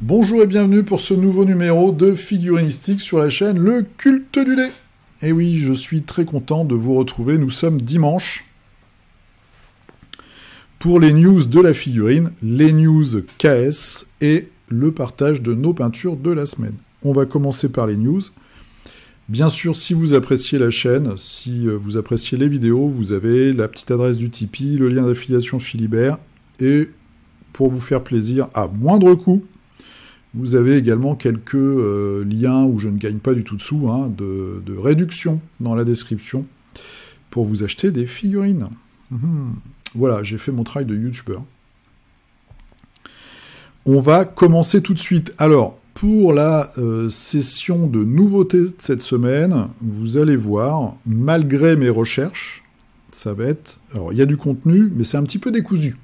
Bonjour et bienvenue pour ce nouveau numéro de Figurinistique sur la chaîne Le Culte du Dé. Et oui, je suis très content de vous retrouver, nous sommes dimanche pour les news de la figurine, les news KS et le partage de nos peintures de la semaine. On va commencer par les news. Bien sûr, si vous appréciez la chaîne, si vous appréciez les vidéos, vous avez la petite adresse du Tipeee, le lien d'affiliation Philibert, et pour vous faire plaisir à moindre coût, vous avez également quelques liens où je ne gagne pas du tout de sous, hein, de réduction dans la description pour vous acheter des figurines. Voilà, j'ai fait mon travail de youtubeur. On va commencer tout de suite. Alors, pour la session de nouveautés de cette semaine, vous allez voir, malgré mes recherches, ça va être... Alors, il y a du contenu, mais c'est un petit peu décousu.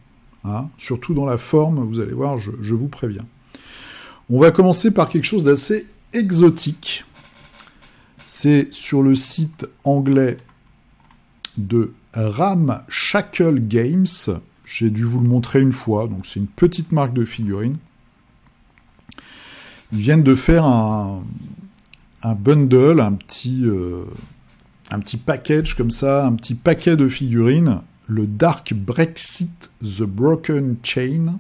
Hein, surtout dans la forme, vous allez voir, je vous préviens. On va commencer par quelque chose d'assez exotique. C'est sur le site anglais de Ramshackle Games. J'ai dû vous le montrer une fois, donc c'est une petite marque de figurines. Ils viennent de faire un bundle, un petit package comme ça, un petit paquet de figurines, le Dark Brexit The Broken Chain.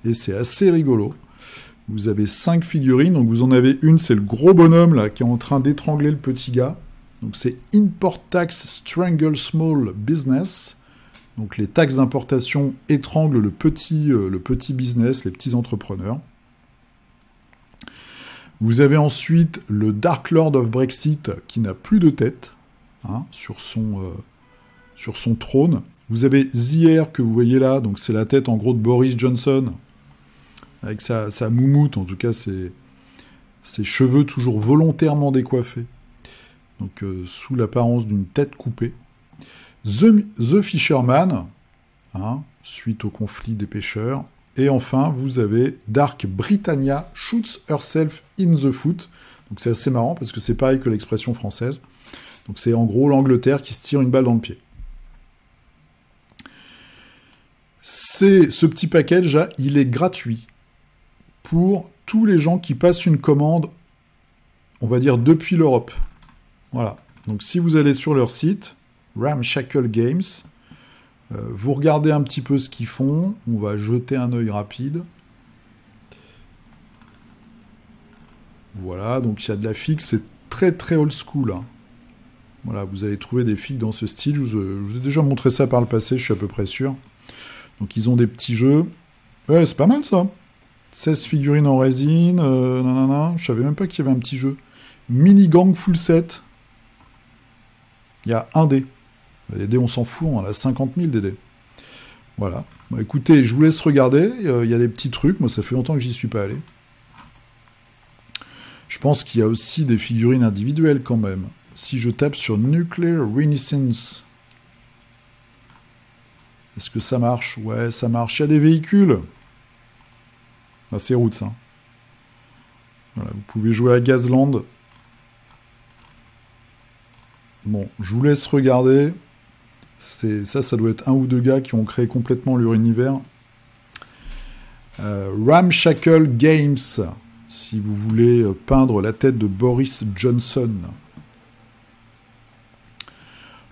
Et c'est assez rigolo. Vous avez 5 figurines, donc vous en avez une, c'est le gros bonhomme là qui est en train d'étrangler le petit gars. Donc c'est Import Tax Strangle Small Business. Donc les taxes d'importation étranglent le petit business, les petits entrepreneurs. Vous avez ensuite le Dark Lord of Brexit qui n'a plus de tête, hein, sur son trône. Vous avez The Heir que vous voyez là, donc c'est la tête en gros de Boris Johnson, avec sa moumoute, en tout cas ses cheveux toujours volontairement décoiffés, donc sous l'apparence d'une tête coupée. The Fisherman, hein, suite au conflit des pêcheurs. Et enfin, vous avez Dark Britannia Shoots Herself in the Foot. Donc c'est assez marrant, parce que c'est pareil que l'expression française. Donc c'est en gros l'Angleterre qui se tire une balle dans le pied. Ce petit package là, il est gratuit pour tous les gens qui passent une commande, on va dire, depuis l'Europe. Voilà. Donc si vous allez sur leur site, Ramshackle Games, vous regardez un petit peu ce qu'ils font, on va jeter un œil rapide. Voilà, donc il y a de la figue, c'est très très old school. Hein. Voilà, vous allez trouver des figues dans ce style, je vous ai déjà montré ça par le passé, je suis à peu près sûr. Donc ils ont des petits jeux. Ouais, c'est pas mal ça. 16 figurines en résine, nanana. Je savais même pas qu'il y avait un petit jeu. Mini Gang full set. Il y a un dé. Les dés, on s'en fout, on en a 50 000 des dés. Voilà. Bon, écoutez, je vous laisse regarder. Il y a des petits trucs. Moi, ça fait longtemps que j'y suis pas allé. Je pense qu'il y a aussi des figurines individuelles quand même. Si je tape sur Nuclear Renaissance, est-ce que ça marche? Ouais, ça marche. Il y a des véhicules. Ah, c'est route, ça. Voilà, vous pouvez jouer à Gazland. Bon, je vous laisse regarder. Ça doit être un ou deux gars qui ont créé complètement leur univers. Ramshackle Games, si vous voulez peindre la tête de Boris Johnson.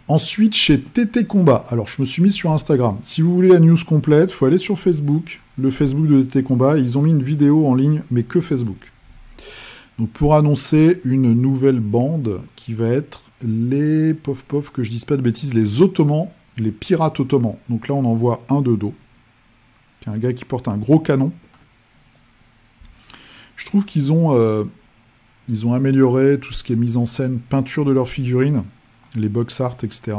Ensuite, chez TT Combat. Alors, je me suis mis sur Instagram. Si vous voulez la news complète, il faut aller sur Facebook, le Facebook de TT Combat. Ils ont mis une vidéo en ligne, mais que Facebook. Donc, pour annoncer une nouvelle bande qui va être les que je dise pas de bêtises, les Ottomans, les pirates ottomans. Donc là, on en voit un de dos. Un gars qui porte un gros canon. Je trouve qu'ils ont amélioré tout ce qui est mise en scène, peinture de leurs figurines, les box art, etc.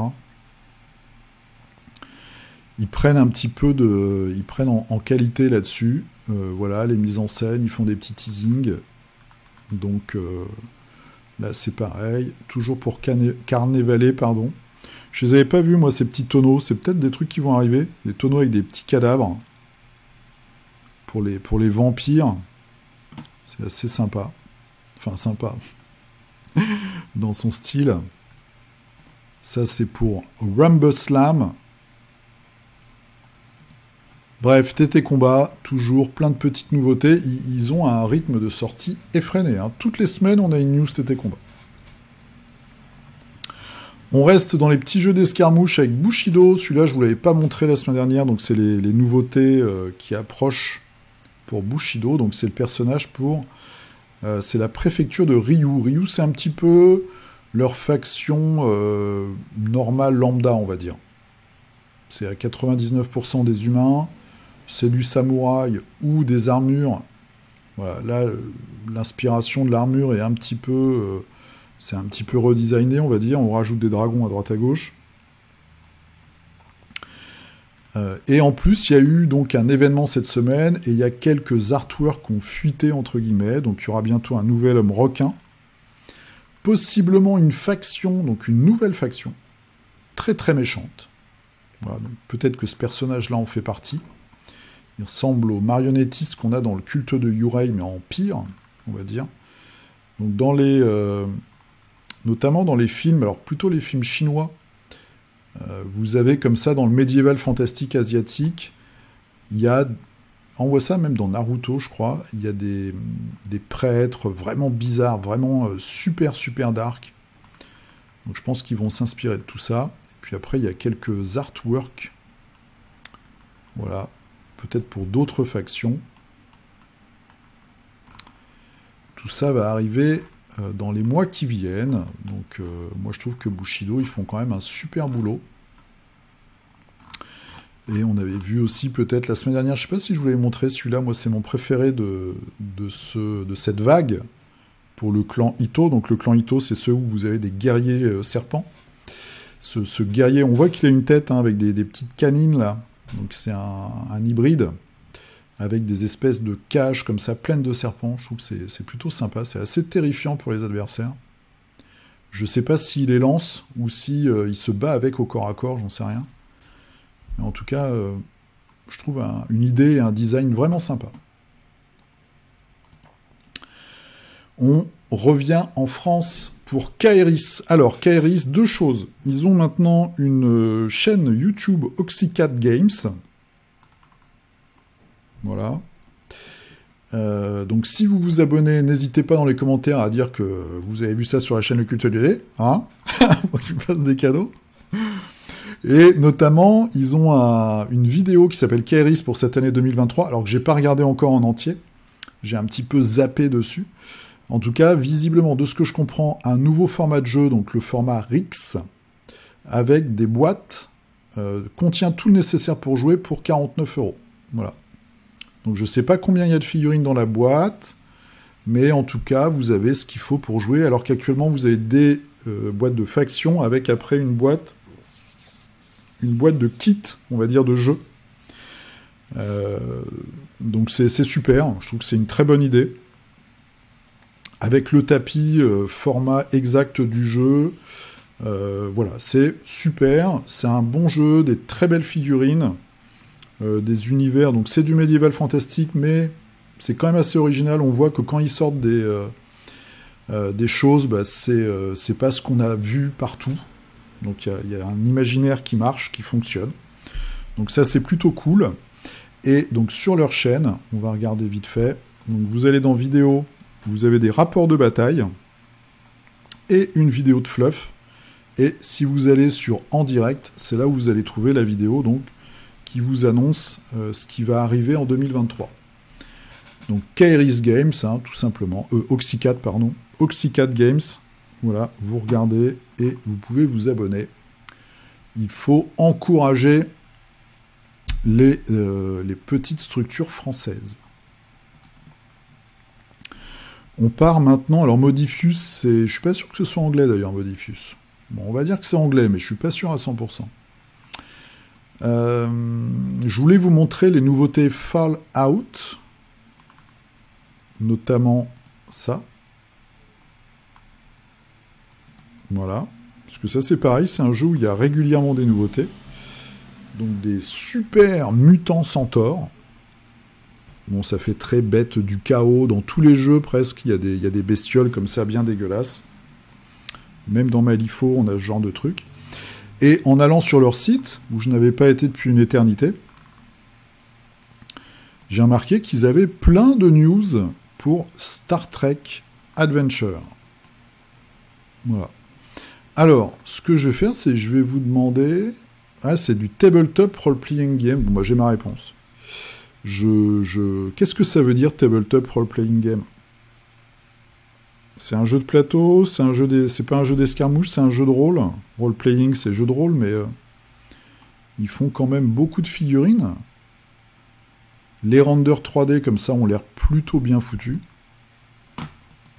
Ils prennent un petit peu de... Ils prennent en qualité là-dessus. Voilà, les mises en scène, ils font des petits teasings. Donc là, c'est pareil. Toujours pour Carnavalet, pardon. Je les avais pas vus, moi, ces petits tonneaux. C'est peut-être des trucs qui vont arriver. Des tonneaux avec des petits cadavres. Pour les vampires. C'est assez sympa. Enfin, sympa. Dans son style. Ça, c'est pour Rumble Slam. Bref, TT Combat, toujours plein de petites nouveautés. Ils ont un rythme de sortie effréné. Hein. Toutes les semaines, on a une news TT Combat. On reste dans les petits jeux d'escarmouche avec Bushido. Celui-là, je ne vous l'avais pas montré la semaine dernière. Donc, c'est les nouveautés qui approchent pour Bushido. Donc, c'est le personnage pour... c'est la préfecture de Ryu. Ryu, c'est un petit peu leur faction normale, lambda, on va dire. C'est à 99% des humains. C'est du samouraï ou des armures. Voilà, là, l'inspiration de l'armure est un petit peu... c'est un petit peu redesigné, on va dire. On rajoute des dragons à droite à gauche. Et en plus, il y a eu donc un événement cette semaine, et il y a quelques artworks qui ont fuité, entre guillemets. Donc il y aura bientôt un nouvel homme requin. Possiblement une faction, donc une nouvelle faction. Très très méchante. Voilà, donc peut-être que ce personnage-là en fait partie. Il ressemble aux marionnettiste qu'on a dans le culte de Yurei, mais en pire, on va dire. Donc dans les... notamment dans les films, alors plutôt les films chinois, vous avez comme ça dans le médiéval fantastique asiatique, il y a, on voit ça même dans Naruto je crois, il y a des prêtres vraiment bizarres, vraiment super super dark. Donc je pense qu'ils vont s'inspirer de tout ça. Et puis après il y a quelques artworks, voilà, peut-être pour d'autres factions. Tout ça va arriver dans les mois qui viennent. Donc moi je trouve que Bushido, ils font quand même un super boulot. Et on avait vu aussi peut-être la semaine dernière, je sais pas si je vous l'avais montré, celui-là, moi c'est mon préféré de cette vague pour le clan Ito. Donc le clan Ito, c'est ceux où vous avez des guerriers serpents. Ce guerrier, on voit qu'il a une tête hein, avec des petites canines là. Donc c'est un hybride avec des espèces de cages comme ça, pleines de serpents. Je trouve que c'est plutôt sympa, c'est assez terrifiant pour les adversaires. Je sais pas s'il les lance ou si il se bat avec au corps à corps, j'en sais rien. Mais en tout cas, je trouve une idée et un design vraiment sympa. On revient en France pour Kairis. Alors, Kairis, deux choses. Ils ont maintenant une chaîne YouTube Oxycat Games. Voilà. Donc si vous vous abonnez, n'hésitez pas dans les commentaires à dire que vous avez vu ça sur la chaîne Le Culte du Lait, hein, pour que je vous fasse des cadeaux. Et notamment, ils ont une vidéo qui s'appelle Kairis pour cette année 2023, alors que j'ai pas regardé encore en entier. J'ai un petit peu zappé dessus. En tout cas, visiblement, de ce que je comprends, un nouveau format de jeu, donc le format RIX, avec des boîtes, contient tout le nécessaire pour jouer pour 49 €. Voilà. Donc je sais pas combien il y a de figurines dans la boîte, mais en tout cas, vous avez ce qu'il faut pour jouer, alors qu'actuellement, vous avez des boîtes de factions avec après une boîte de kit, on va dire, de jeu. Donc c'est super, je trouve que c'est une très bonne idée. Avec le tapis, format exact du jeu, voilà, c'est super, c'est un bon jeu, des très belles figurines, des univers, donc c'est du médiéval fantastique, mais c'est quand même assez original, on voit que quand ils sortent des choses, bah, c'est pas ce qu'on a vu partout. Donc il y a un imaginaire qui marche, qui fonctionne. Donc ça c'est plutôt cool. Et donc sur leur chaîne, on va regarder vite fait. Donc vous allez dans vidéo, vous avez des rapports de bataille et une vidéo de fluff. Et si vous allez sur en direct, c'est là où vous allez trouver la vidéo donc qui vous annonce ce qui va arriver en 2023. Donc Kairis Games, hein, tout simplement. Oxycat, pardon. Oxycat Games. Voilà, vous regardez et vous pouvez vous abonner. Il faut encourager les petites structures françaises. On part maintenant, alors Modifius, je suis pas sûr que ce soit anglais d'ailleurs, Modifius. Bon, on va dire que c'est anglais, mais je suis pas sûr à 100%. Je voulais vous montrer les nouveautés Fallout, notamment ça. Voilà, parce que ça c'est pareil, c'est un jeu où il y a régulièrement des nouveautés. Donc des super mutants centaures. Bon, ça fait très bête du chaos, dans tous les jeux presque, il y a des bestioles comme ça bien dégueulasses. Même dans Malifaux, on a ce genre de truc. Et en allant sur leur site, où je n'avais pas été depuis une éternité, j'ai remarqué qu'ils avaient plein de news pour Star Trek Adventure. Voilà. Alors, ce que je vais faire, c'est que je vais vous demander... Ah, c'est du tabletop role-playing game. Bon, bah, j'ai ma réponse. Qu'est-ce que ça veut dire, tabletop role-playing game? C'est un jeu de plateau, c'est pas un jeu d'escarmouche, c'est un jeu de rôle. Role-playing, c'est jeu de rôle, mais ils font quand même beaucoup de figurines. Les renders 3D, comme ça, ont l'air plutôt bien foutus.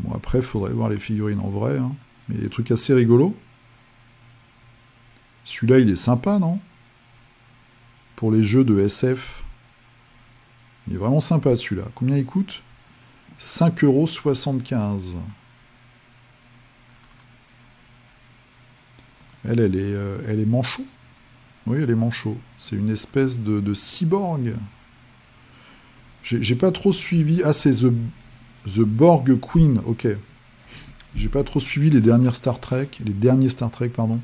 Bon, après, il faudrait voir les figurines en vrai, hein. Mais il y a des trucs assez rigolos. Celui-là, il est sympa, non? Pour les jeux de SF. Il est vraiment sympa, celui-là. Combien il coûte? 5,75 €. Elle est manchot. Oui, elle est manchot. C'est une espèce de cyborg. J'ai pas trop suivi... Ah, c'est The Borg Queen, ok. J'ai pas trop suivi les derniers Star Trek, pardon.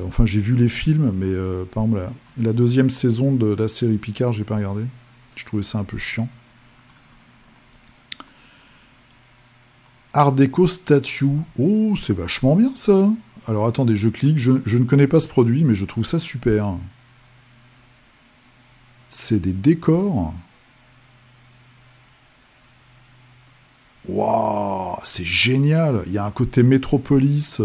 Enfin, j'ai vu les films, mais par exemple, la deuxième saison de la série Picard, j'ai pas regardé. Je trouvais ça un peu chiant. Art Deco Statue. Oh, c'est vachement bien, ça. Alors, attendez, je clique. Je ne connais pas ce produit, mais je trouve ça super. C'est des décors. Waouh, c'est génial. Il y a un côté Métropolis...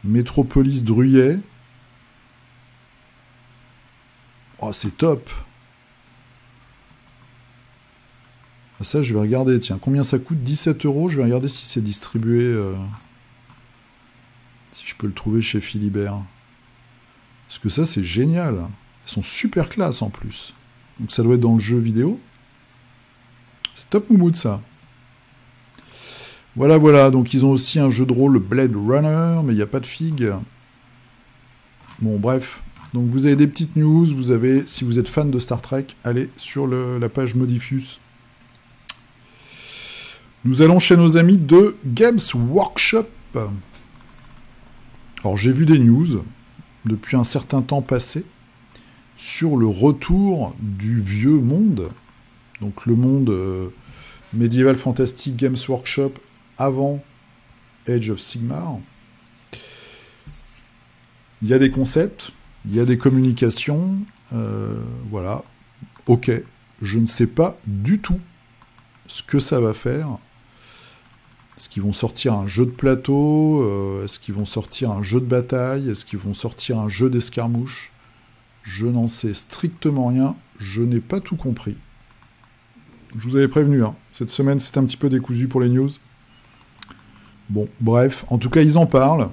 Métropolis Druyet. Oh, c'est top. Ça, je vais regarder. Tiens, combien ça coûte? 17 €. Je vais regarder si c'est distribué. Si je peux le trouver chez Philibert. Parce que ça, c'est génial. Elles sont super classe en plus. Donc ça doit être dans le jeu vidéo. C'est top moumoute, ça. Voilà, voilà. Donc ils ont aussi un jeu de rôle Blade Runner, mais il n'y a pas de figue. Bon, bref. Donc vous avez des petites news. Vous avez, si vous êtes fan de Star Trek, allez sur la page Modifus. Nous allons chez nos amis de Games Workshop. Alors j'ai vu des news depuis un certain temps passé sur le retour du vieux monde. Donc le monde médiéval fantastique Games Workshop avant Age of Sigmar. Il y a des concepts, il y a des communications, voilà. Ok, je ne sais pas du tout ce que ça va faire. Est-ce qu'ils vont sortir un jeu de plateau? Est-ce qu'ils vont sortir un jeu de bataille? Est-ce qu'ils vont sortir un jeu d'escarmouche? Je n'en sais strictement rien. Je n'ai pas tout compris. Je vous avais prévenu, hein. Cette semaine, c'est un petit peu décousu pour les news. Bon, bref. En tout cas, ils en parlent.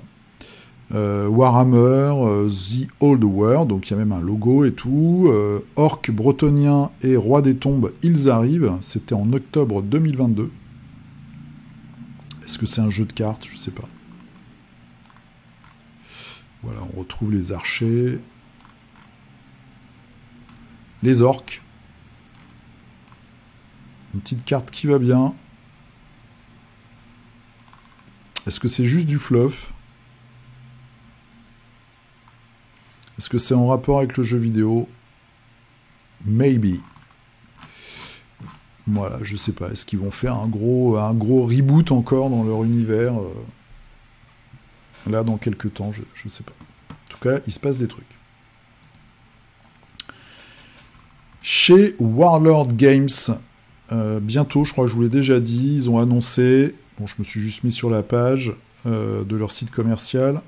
Warhammer, The Old World, donc il y a même un logo et tout. Orc bretonien et Roi des Tombes, ils arrivent. C'était en octobre 2022. Est-ce que c'est un jeu de cartes? Je sais pas. Voilà, on retrouve les archers. Les orques. Une petite carte qui va bien. Est-ce que c'est juste du fluff? Est-ce que c'est en rapport avec le jeu vidéo? Maybe. Voilà, je sais pas. Est-ce qu'ils vont faire un gros reboot encore dans leur univers là, dans quelques temps, je sais pas. En tout cas, il se passe des trucs. Chez Warlord Games, bientôt, je crois que je vous l'ai déjà dit, ils ont annoncé, bon, je me suis juste mis sur la page de leur site commercial,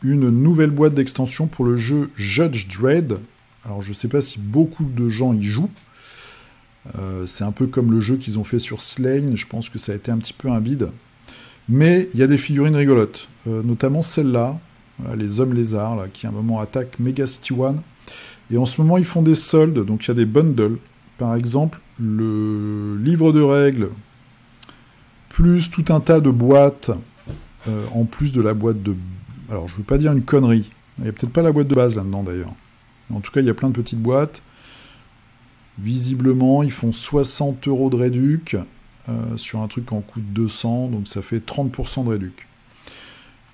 une nouvelle boîte d'extension pour le jeu Judge Dredd. Alors, je sais pas si beaucoup de gens y jouent. C'est un peu comme le jeu qu'ils ont fait sur Slain, je pense que ça a été un petit peu un bide. Mais il y a des figurines rigolotes, notamment celle-là, voilà, les hommes lézards, là, qui à un moment attaquent Mega City One. Et en ce moment, ils font des soldes, donc il y a des bundles. Par exemple, le livre de règles, plus tout un tas de boîtes, en plus de la boîte de... Alors, je ne veux pas dire une connerie. Il n'y a peut-être pas la boîte de base là-dedans, d'ailleurs. En tout cas, il y a plein de petites boîtes. Visiblement, ils font 60 € de réduc sur un truc qui en coûte 200, donc ça fait 30% de réduc.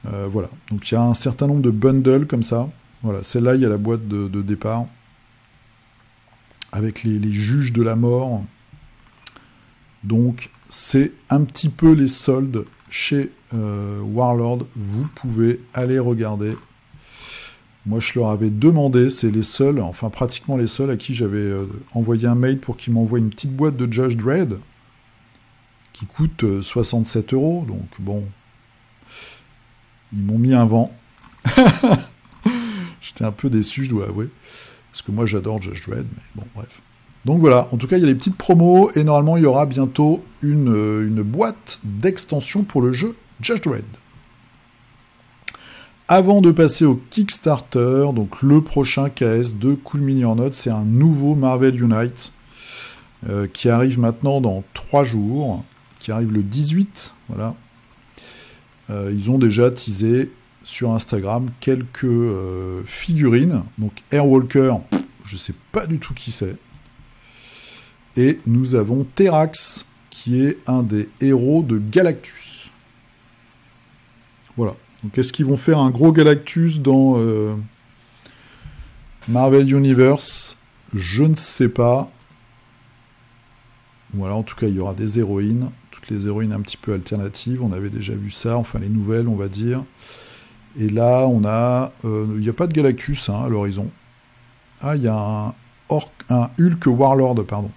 Voilà, donc il y a un certain nombre de bundles comme ça. Voilà, celle-là, il y a la boîte de départ avec les juges de la mort. Donc, c'est un petit peu les soldes chez Warlord. Vous pouvez aller regarder. Moi, je leur avais demandé, c'est les seuls, enfin pratiquement les seuls à qui j'avais envoyé un mail pour qu'ils m'envoient une petite boîte de Judge Dredd qui coûte 67 €. Donc, bon, ils m'ont mis un vent. J'étais un peu déçu, je dois avouer. Parce que moi, j'adore Judge Dredd, mais bon, bref. Donc voilà, en tout cas, il y a les petites promos, et normalement, il y aura bientôt une boîte d'extension pour le jeu Judge Dredd. Avant de passer au Kickstarter, donc le prochain KS de Cool Mini or Not, c'est un nouveau Marvel Unite, qui arrive maintenant dans 3 jours, qui arrive le 18, voilà. Ils ont déjà teasé sur Instagram quelques figurines. Donc Airwalker, je sais pas du tout qui c'est. Et nous avons Terrax, qui est un des héros de Galactus. Voilà. Donc est-ce qu'ils vont faire un gros Galactus dans Marvel Universe? Je ne sais pas. Voilà, en tout cas, il y aura des héroïnes. Toutes les héroïnes un petit peu alternatives. On avait déjà vu ça, enfin les nouvelles, on va dire. Et là, on a... il n'y a pas de Galactus à l'horizon. Ah, il y a un Hulk Warlord, pardon.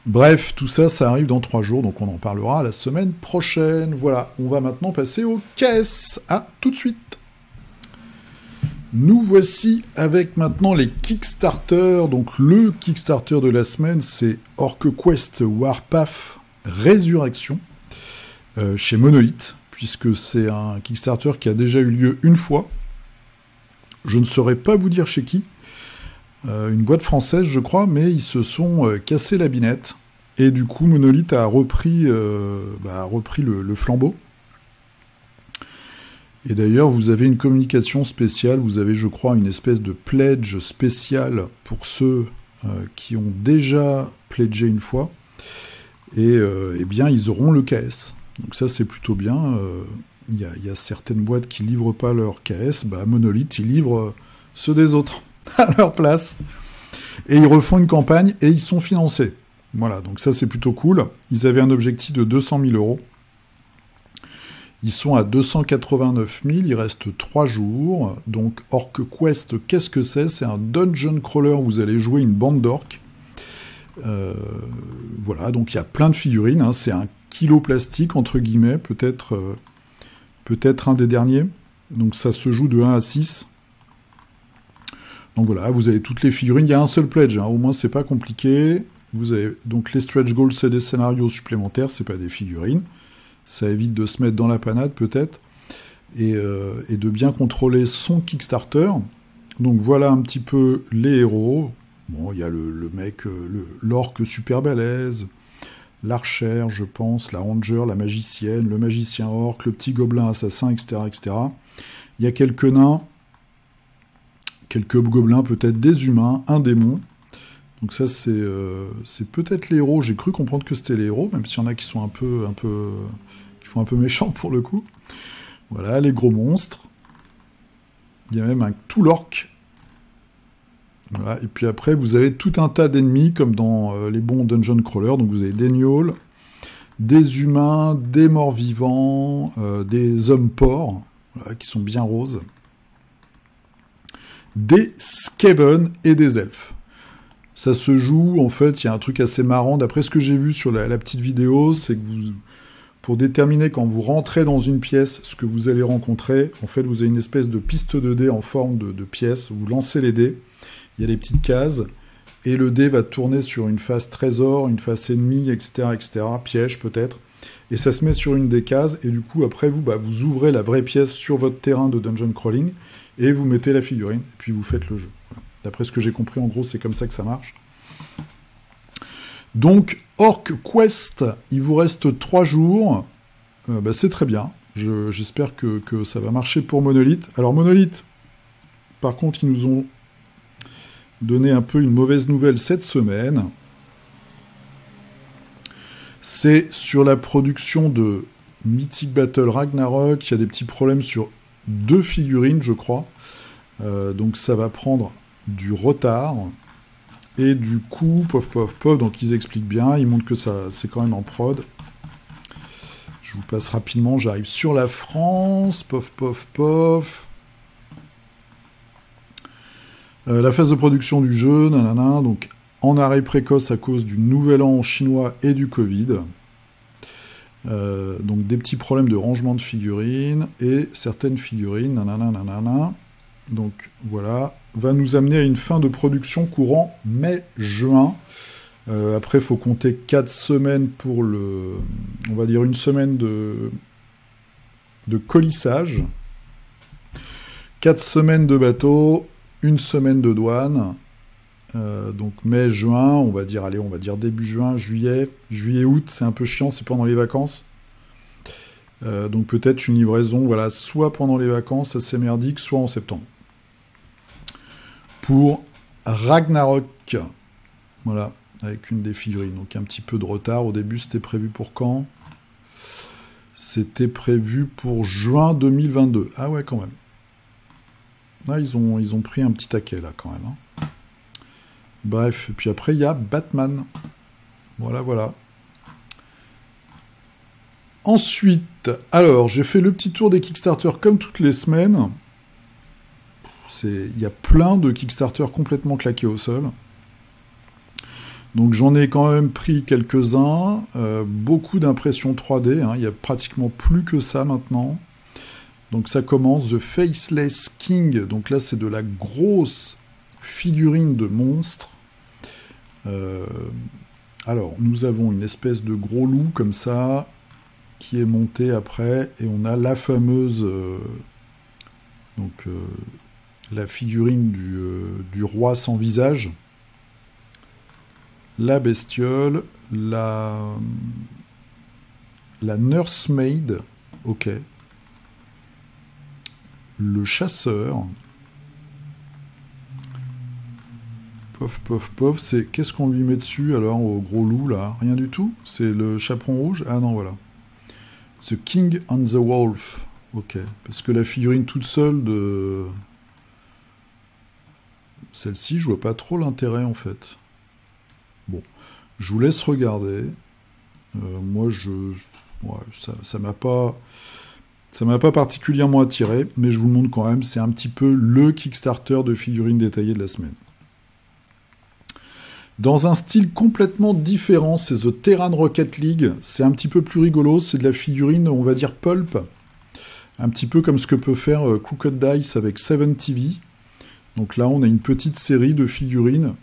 Bref, tout ça, ça arrive dans 3 jours, donc on en parlera la semaine prochaine. Voilà, on va maintenant passer aux caisses. À tout de suite. Nous voici avec maintenant les Kickstarter. Donc le Kickstarter de la semaine, c'est OrcQuest Warpath Résurrection chez Monolith, puisque c'est un Kickstarter qui a déjà eu lieu une fois. Je ne saurais pas vous dire chez qui. Une boîte française, je crois, mais ils se sont cassés la binette. Et du coup, Monolith a repris le flambeau. Et d'ailleurs, vous avez une communication spéciale. Vous avez, je crois, une espèce de pledge spéciale pour ceux qui ont déjà pledgé une fois. Et eh bien, ils auront le KS. Donc ça, c'est plutôt bien. Il y a certaines boîtes qui ne livrent pas leur KS. Bah, Monolith, ils livrent ceux des autres à leur place. Et ils refont une campagne et ils sont financés. Voilà, donc ça c'est plutôt cool. Ils avaient un objectif de 200 000 €. Ils sont à 289 000, il reste 3 jours. Donc OrcQuest, qu'est-ce que c'est? C'est un dungeon crawler où vous allez jouer une bande d'orques. Voilà, donc il y a plein de figurines. Hein. C'est un kilo plastique, entre guillemets, peut-être un des derniers. Donc ça se joue de 1 à 6. Donc voilà, vous avez toutes les figurines. Il y a un seul pledge, hein. Au moins c'est pas compliqué. Vous avez donc les stretch goals, c'est des scénarios supplémentaires, c'est pas des figurines. Ça évite de se mettre dans la panade peut-être. Et de bien contrôler son Kickstarter. Donc voilà un petit peu les héros. Bon, il y a le mec, l'orque super balèze, l'archère, je pense, la ranger, la magicienne, le magicien orc, le petit gobelin assassin, etc., etc. Il y a quelques nains, quelques gobelins, peut-être des humains, un démon. Donc ça, c'est peut-être les héros. J'ai cru comprendre que c'était les héros, même s'il y en a qui sont qui font un peu méchants pour le coup. Voilà, les gros monstres. Il y a même un tout l'orc. Voilà, et puis après, vous avez tout un tas d'ennemis, comme dans les bons dungeon crawlers. Donc vous avez des gnolls, des humains, des morts-vivants, des hommes-porcs, voilà, qui sont bien roses, des skaven et des elfes. Ça se joue, en fait, il y a un truc assez marrant. D'après ce que j'ai vu sur la petite vidéo, c'est que pour déterminer quand vous rentrez dans une pièce ce que vous allez rencontrer, en fait, vous avez une espèce de piste de dés en forme de pièce. Vous lancez les dés, il y a des petites cases, et le dé va tourner sur une face trésor, une face ennemie, etc., etc., piège peut-être, et ça se met sur une des cases, et du coup, après, vous ouvrez la vraie pièce sur votre terrain de dungeon crawling, et vous mettez la figurine, et puis vous faites le jeu. Voilà. D'après ce que j'ai compris, en gros, c'est comme ça que ça marche. Donc, OrcQuest, il vous reste 3 jours. C'est très bien. J'espère que ça va marcher pour Monolith. Alors, Monolith, par contre, ils nous ont donné un peu une mauvaise nouvelle cette semaine. C'est sur la production de Mythic Battle Ragnarok, il y a des petits problèmes sur 2 figurines, je crois. Donc ça va prendre du retard. Et du coup, pof, pof, pof, donc ils expliquent bien, ils montrent que ça, c'est quand même en prod. Je vous passe rapidement, j'arrive sur la France, pof, pof, pof. La phase de production du jeu, nanana, donc en arrêt précoce à cause du nouvel an chinois et du Covid. Donc des petits problèmes de rangement de figurines, et certaines figurines, nanana, nanana. Donc voilà, va nous amener à une fin de production courant mai-juin. Après, il faut compter 4 semaines pour le... On va dire une semaine de colissage. 4 semaines de bateau, une semaine de douane. Donc mai-juin, on va dire, allez, on va dire début juin, juillet, août, c'est un peu chiant, c'est pendant les vacances. Donc peut-être une livraison, voilà, soit pendant les vacances, assez merdique, soit en septembre. Pour Ragnarok, voilà, avec une des figurines. Donc un petit peu de retard. Au début, c'était prévu pour quand? C'était prévu pour juin 2022. Ah ouais, quand même. Là, ils ont pris un petit taquet, là, quand même. Hein. Bref, et puis après, il y a Batman. Voilà, voilà. Ensuite, alors, j'ai fait le petit tour des Kickstarter comme toutes les semaines. Il y a plein de Kickstarter complètement claqués au sol. Donc j'en ai quand même pris quelques-uns. Beaucoup d'impressions 3D. Hein, il n'y a pratiquement plus que ça maintenant. Donc ça commence The Faceless King. Donc là, c'est de la grosse figurine de monstre. Alors, nous avons une espèce de gros loup comme ça, qui est monté après. Et on a la fameuse... la figurine du roi sans visage, la bestiole, la nursemaid, ok, le chasseur, pof, pof, pof, c'est... Qu'est-ce qu'on lui met dessus, alors, au gros loup, là? Rien du tout? C'est le chaperon rouge? Ah non, voilà. The King and the Wolf, ok. Parce que la figurine toute seule de... Celle-ci, je vois pas trop l'intérêt, en fait. Bon, je vous laisse regarder. Moi, ça m'a pas particulièrement attiré, mais je vous le montre quand même. C'est un petit peu le Kickstarter de figurines détaillées de la semaine. Dans un style complètement différent, c'est The Terran Rocket League. C'est un petit peu plus rigolo. C'est de la figurine, on va dire, pulp. Un petit peu comme ce que peut faire Crooked Dice avec 7TV. Donc là, on a une petite série de figurines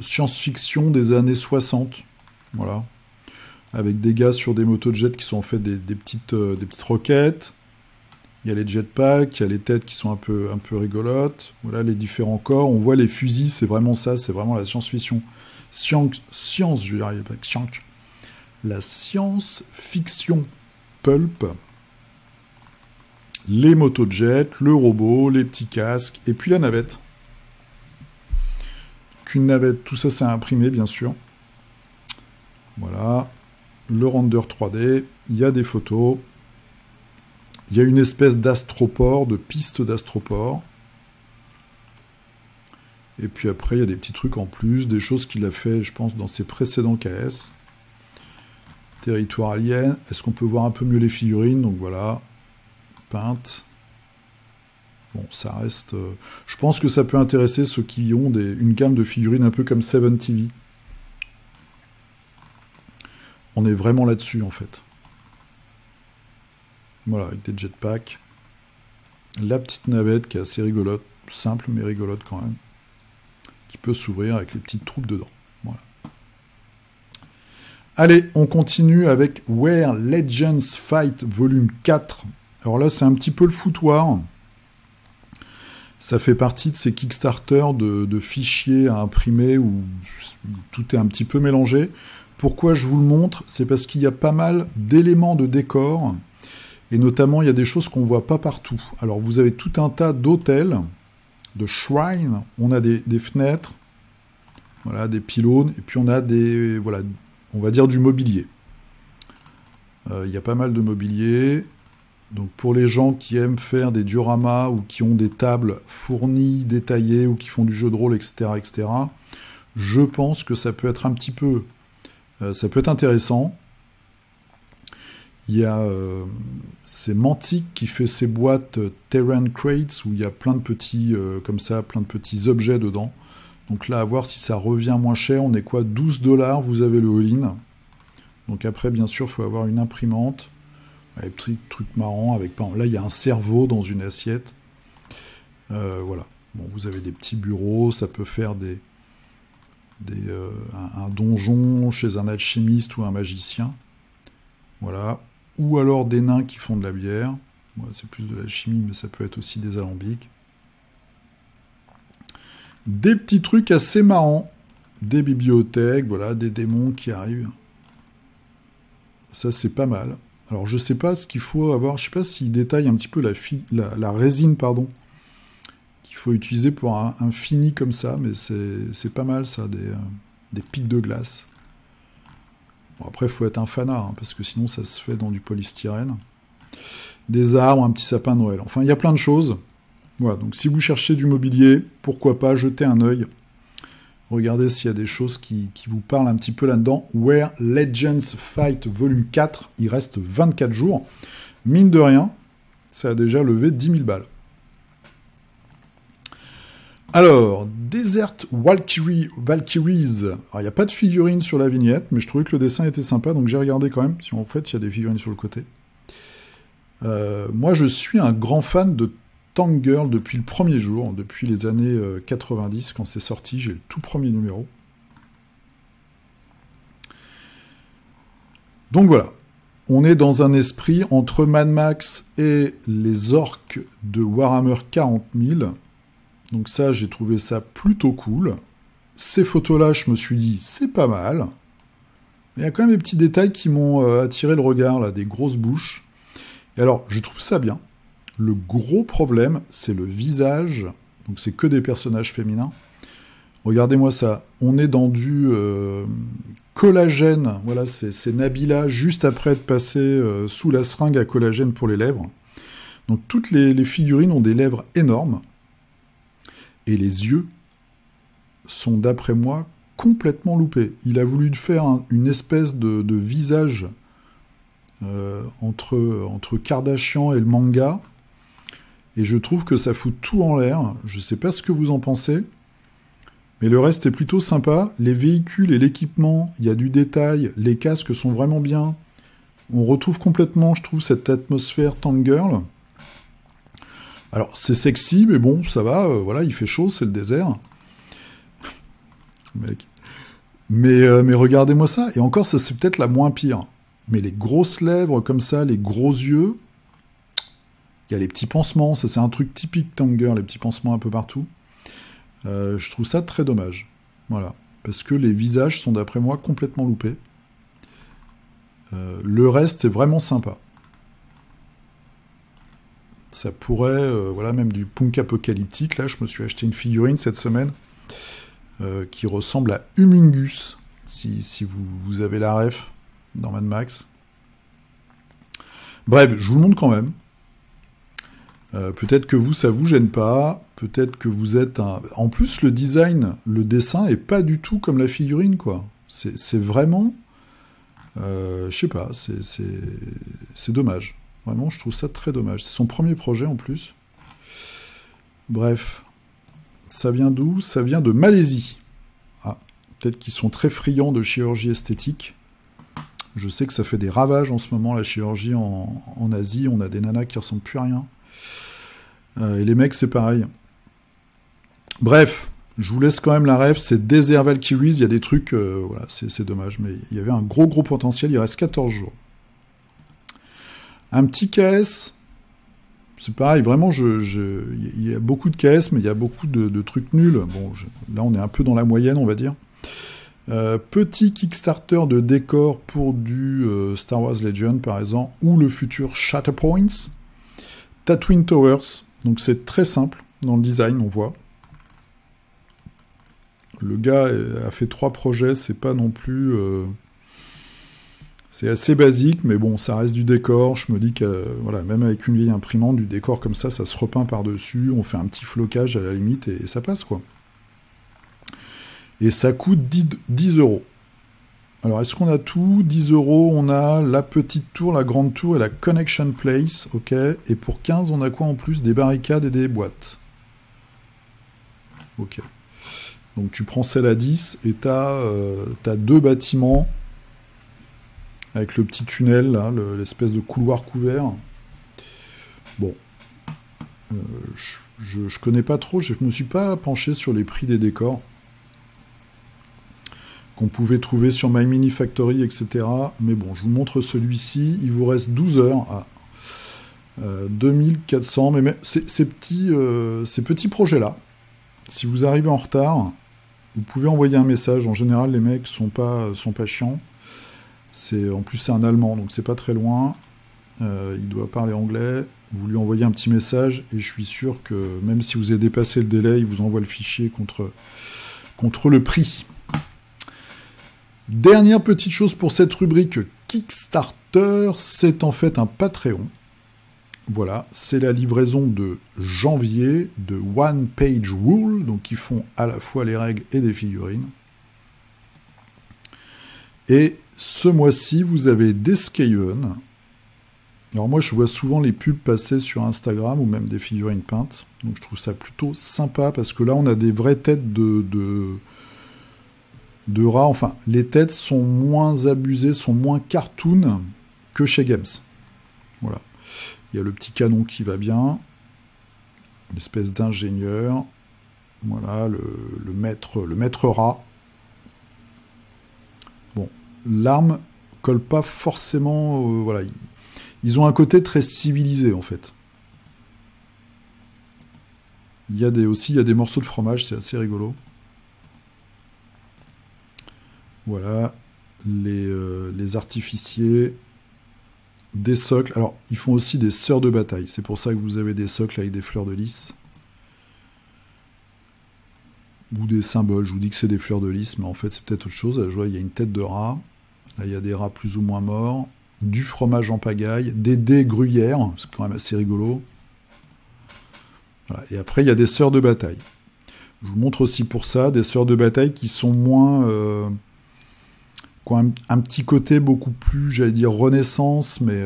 science-fiction des années 60. Voilà. Avec des gars sur des motos de jet qui sont en fait des petites roquettes. Il y a les jetpacks, il y a les têtes qui sont un peu rigolotes. Voilà les différents corps. On voit les fusils, c'est vraiment ça, c'est vraiment la science-fiction. Science, je vais y arriver avec science. La science-fiction pulp. Les motojets, le robot, les petits casques, et puis la navette. Qu'une navette, tout ça c'est imprimé bien sûr. Voilà. Le render 3D, il y a des photos. Il y a une espèce d'astroport, de piste d'astroport. Et puis après, il y a des petits trucs en plus, des choses qu'il a fait, je pense, dans ses précédents KS. Territoire alien. Est-ce qu'on peut voir un peu mieux les figurines? Donc voilà. Peintes. Bon, ça reste... je pense que ça peut intéresser ceux qui ont une gamme de figurines un peu comme 7TV. On est vraiment là-dessus, en fait. Voilà, avec des jetpacks. La petite navette qui est assez rigolote. Simple, mais rigolote quand même. Qui peut s'ouvrir avec les petites troupes dedans. Voilà. Allez, on continue avec Where Legends Fight Volume 4. Alors là, c'est un petit peu le foutoir. Ça fait partie de ces Kickstarter de fichiers à imprimer où tout est un petit peu mélangé. Pourquoi je vous le montre? C'est parce qu'il y a pas mal d'éléments de décor. Et notamment, il y a des choses qu'on ne voit pas partout. Alors, vous avez tout un tas d'hôtels, de shrines. On a des fenêtres, voilà, des pylônes. Et puis, on a on va dire, du mobilier. Il y a pas mal de mobilier. Donc pour les gens qui aiment faire des dioramas ou qui ont des tables fournies, détaillées ou qui font du jeu de rôle, etc., etc., je pense que ça peut être un petit peu... ça peut être intéressant. Il y a... c'est Mantic qui fait ses boîtes Terran Crates où il y a plein de petits... comme ça, plein de petits objets dedans. Donc là, à voir si ça revient moins cher. On est quoi, 12 $, vous avez le all-in. Donc après, bien sûr, il faut avoir une imprimante. Des petits trucs marrants avec... Là, il y a un cerveau dans une assiette. Voilà. Bon, vous avez des petits bureaux. Ça peut faire un donjon chez un alchimiste ou un magicien. Voilà. Ou alors des nains qui font de la bière. Ouais, c'est plus de l'alchimie, mais ça peut être aussi des alambics. Des petits trucs assez marrants. Des bibliothèques, voilà, des démons qui arrivent. Ça, c'est pas mal. Alors, je sais pas ce qu'il faut avoir. Je sais pas s'il détaille un petit peu la résine, pardon, qu'il faut utiliser pour un fini comme ça, mais c'est pas mal, ça, des pics de glace. Bon, après, il faut être un fanat, hein, parce que sinon, ça se fait dans du polystyrène. Des arbres, un petit sapin de Noël. Enfin, il y a plein de choses. Voilà, donc si vous cherchez du mobilier, pourquoi pas jeter un œil. Regardez s'il y a des choses qui vous parlent un petit peu là-dedans. Where Legends Fight Volume 4, il reste 24 jours. Mine de rien, ça a déjà levé 10 000 balles. Alors, Desert Valkyries. Alors, il n'y a pas de figurines sur la vignette, mais je trouvais que le dessin était sympa, donc j'ai regardé quand même, si en fait il y a des figurines sur le côté. Moi, je suis un grand fan de Tank Girl depuis le premier jour, depuis les années 90, quand c'est sorti, j'ai le tout premier numéro. Donc voilà, on est dans un esprit entre Mad Max et les orques de Warhammer 40 000. Donc ça, j'ai trouvé ça plutôt cool. Ces photos-là, je me suis dit, c'est pas mal. Mais il y a quand même des petits détails qui m'ont attiré le regard, là, des grosses bouches. Et alors, je trouve ça bien. Le gros problème, c'est le visage. Donc c'est que des personnages féminins. Regardez-moi ça. On est dans du collagène. Voilà, c'est Nabila juste après être passé sous la seringue à collagène pour les lèvres. Donc toutes les figurines ont des lèvres énormes. Et les yeux sont, d'après moi, complètement loupés. Il a voulu faire une espèce de visage entre Kardashian et le manga. Et je trouve que ça fout tout en l'air. Je ne sais pas ce que vous en pensez. Mais le reste est plutôt sympa. Les véhicules et l'équipement, il y a du détail. Les casques sont vraiment bien. On retrouve complètement, je trouve, cette atmosphère Tank Girl. Alors, c'est sexy, mais bon, ça va. Voilà, il fait chaud, c'est le désert. Mec. Mais regardez-moi ça. Et encore, ça, c'est peut-être la moins pire. Mais les grosses lèvres comme ça, les gros yeux... Il y a les petits pansements, ça c'est un truc typique Tank Girl, les petits pansements un peu partout. Je trouve ça très dommage. Voilà. Parce que les visages sont d'après moi complètement loupés. Le reste est vraiment sympa. Ça pourrait, voilà, même du punk apocalyptique. Là, je me suis acheté une figurine cette semaine qui ressemble à Humungus, si vous avez la ref dans Mad Max. Bref, je vous le montre quand même. Peut-être que vous, ça vous gêne pas. Peut-être que vous êtes un... En plus, le design, le dessin est pas du tout comme la figurine, quoi. C'est vraiment... je sais pas, c'est dommage. Vraiment, je trouve ça très dommage. C'est son premier projet, en plus. Bref. Ça vient d'où? Ça vient de Malaisie. Ah, peut-être qu'ils sont très friands de chirurgie esthétique. Je sais que ça fait des ravages en ce moment, la chirurgie en Asie. On a des nanas qui ressemblent plus à rien. Et les mecs, c'est pareil. Bref, je vous laisse quand même la ref. C'est Desert Valkyries. Il y a des trucs... voilà, c'est dommage. Mais il y avait un gros potentiel. Il reste 14 jours. Un petit KS. C'est pareil. Vraiment, il y a beaucoup de KS, mais il y a beaucoup de trucs nuls. Bon, là, on est un peu dans la moyenne, on va dire. Petit Kickstarter de décor pour du Star Wars Legend, par exemple, ou le futur Shatterpoints. Tatooine Towers. Donc c'est très simple dans le design, on voit. Le gars a fait 3 projets, c'est pas non plus C'est assez basique, mais bon, ça reste du décor. Je me dis que, voilà, même avec une vieille imprimante, du décor comme ça se repeint par-dessus, on fait un petit flocage à la limite, et ça passe, quoi. Et ça coûte 10 euros. Alors, est-ce qu'on a tout? 10 euros, on a la petite tour, la grande tour et la Connection Place, ok. Et pour 15, on a quoi en plus? Des barricades et des boîtes. Ok. Donc tu prends celle à 10 et t'as 2 bâtiments avec le petit tunnel, là, l'espèce de couloir couvert. Bon. Je connais pas trop, je me suis pas penché sur les prix des décors qu'on pouvait trouver sur My Mini Factory, etc. Mais bon, je vous montre celui-ci. Il vous reste 12 heures à 2400. Mais ces petits projets-là, si vous arrivez en retard, vous pouvez envoyer un message. En général, les mecs sont pas chiants. En plus, c'est un Allemand, donc c'est pas très loin. Il doit parler anglais. Vous lui envoyez un petit message et je suis sûr que même si vous avez dépassé le délai, il vous envoie le fichier contre le prix. Dernière petite chose pour cette rubrique Kickstarter, c'est en fait un Patreon. Voilà, c'est la livraison de janvier de One Page Rule, donc ils font à la fois les règles et des figurines. Et ce mois-ci, vous avez Deskaven. Alors moi, je vois souvent les pubs passer sur Instagram ou même des figurines peintes, donc je trouve ça plutôt sympa parce que là, on a des vraies têtes de rats. Enfin, les têtes sont moins abusées, sont moins cartoon que chez Games. Voilà. Il y a le petit canon qui va bien, une espèce d'ingénieur, voilà, le maître rat. Bon, l'arme colle pas forcément, voilà, ils ont un côté très civilisé en fait. Il y a des morceaux de fromage, c'est assez rigolo. Voilà, les artificiers. Des socles. Alors, ils font aussi des sœurs de bataille. C'est pour ça que vous avez des socles avec des fleurs de lys. Ou des symboles. Je vous dis que c'est des fleurs de lys, mais en fait, c'est peut-être autre chose. Là, je vois, il y a une tête de rat. Là, il y a des rats plus ou moins morts. Du fromage en pagaille. Des dés gruyères. C'est quand même assez rigolo. Voilà. Et après, il y a des sœurs de bataille. Je vous montre aussi pour ça des sœurs de bataille qui sont moins... un petit côté beaucoup plus, j'allais dire, renaissance, mais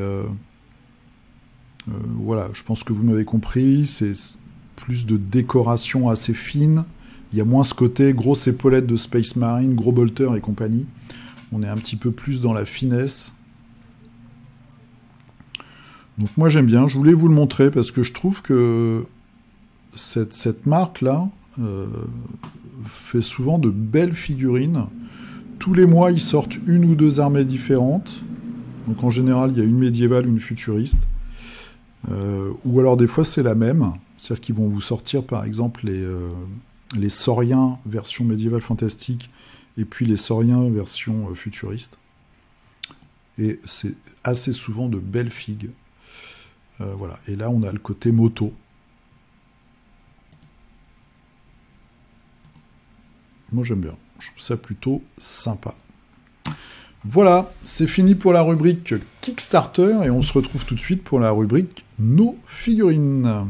voilà, je pense que vous m'avez compris, c'est plus de décoration assez fine, il y a moins ce côté grosse épaulette de Space Marine, gros bolter et compagnie, on est un petit peu plus dans la finesse. Donc moi j'aime bien, je voulais vous le montrer parce que je trouve que cette marque-là fait souvent de belles figurines. Tous les mois, ils sortent une ou deux armées différentes. Donc en général, il y a une médiévale, une futuriste. Ou alors des fois, c'est la même. C'est-à-dire qu'ils vont vous sortir, par exemple, les Sauriens version médiévale fantastique et puis les Sauriens version futuriste. Et c'est assez souvent de belles figues. Voilà. Et là, on a le côté moto. Moi, j'aime bien. Je trouve ça plutôt sympa. Voilà, c'est fini pour la rubrique Kickstarter et on se retrouve tout de suite pour la rubrique Nos figurines.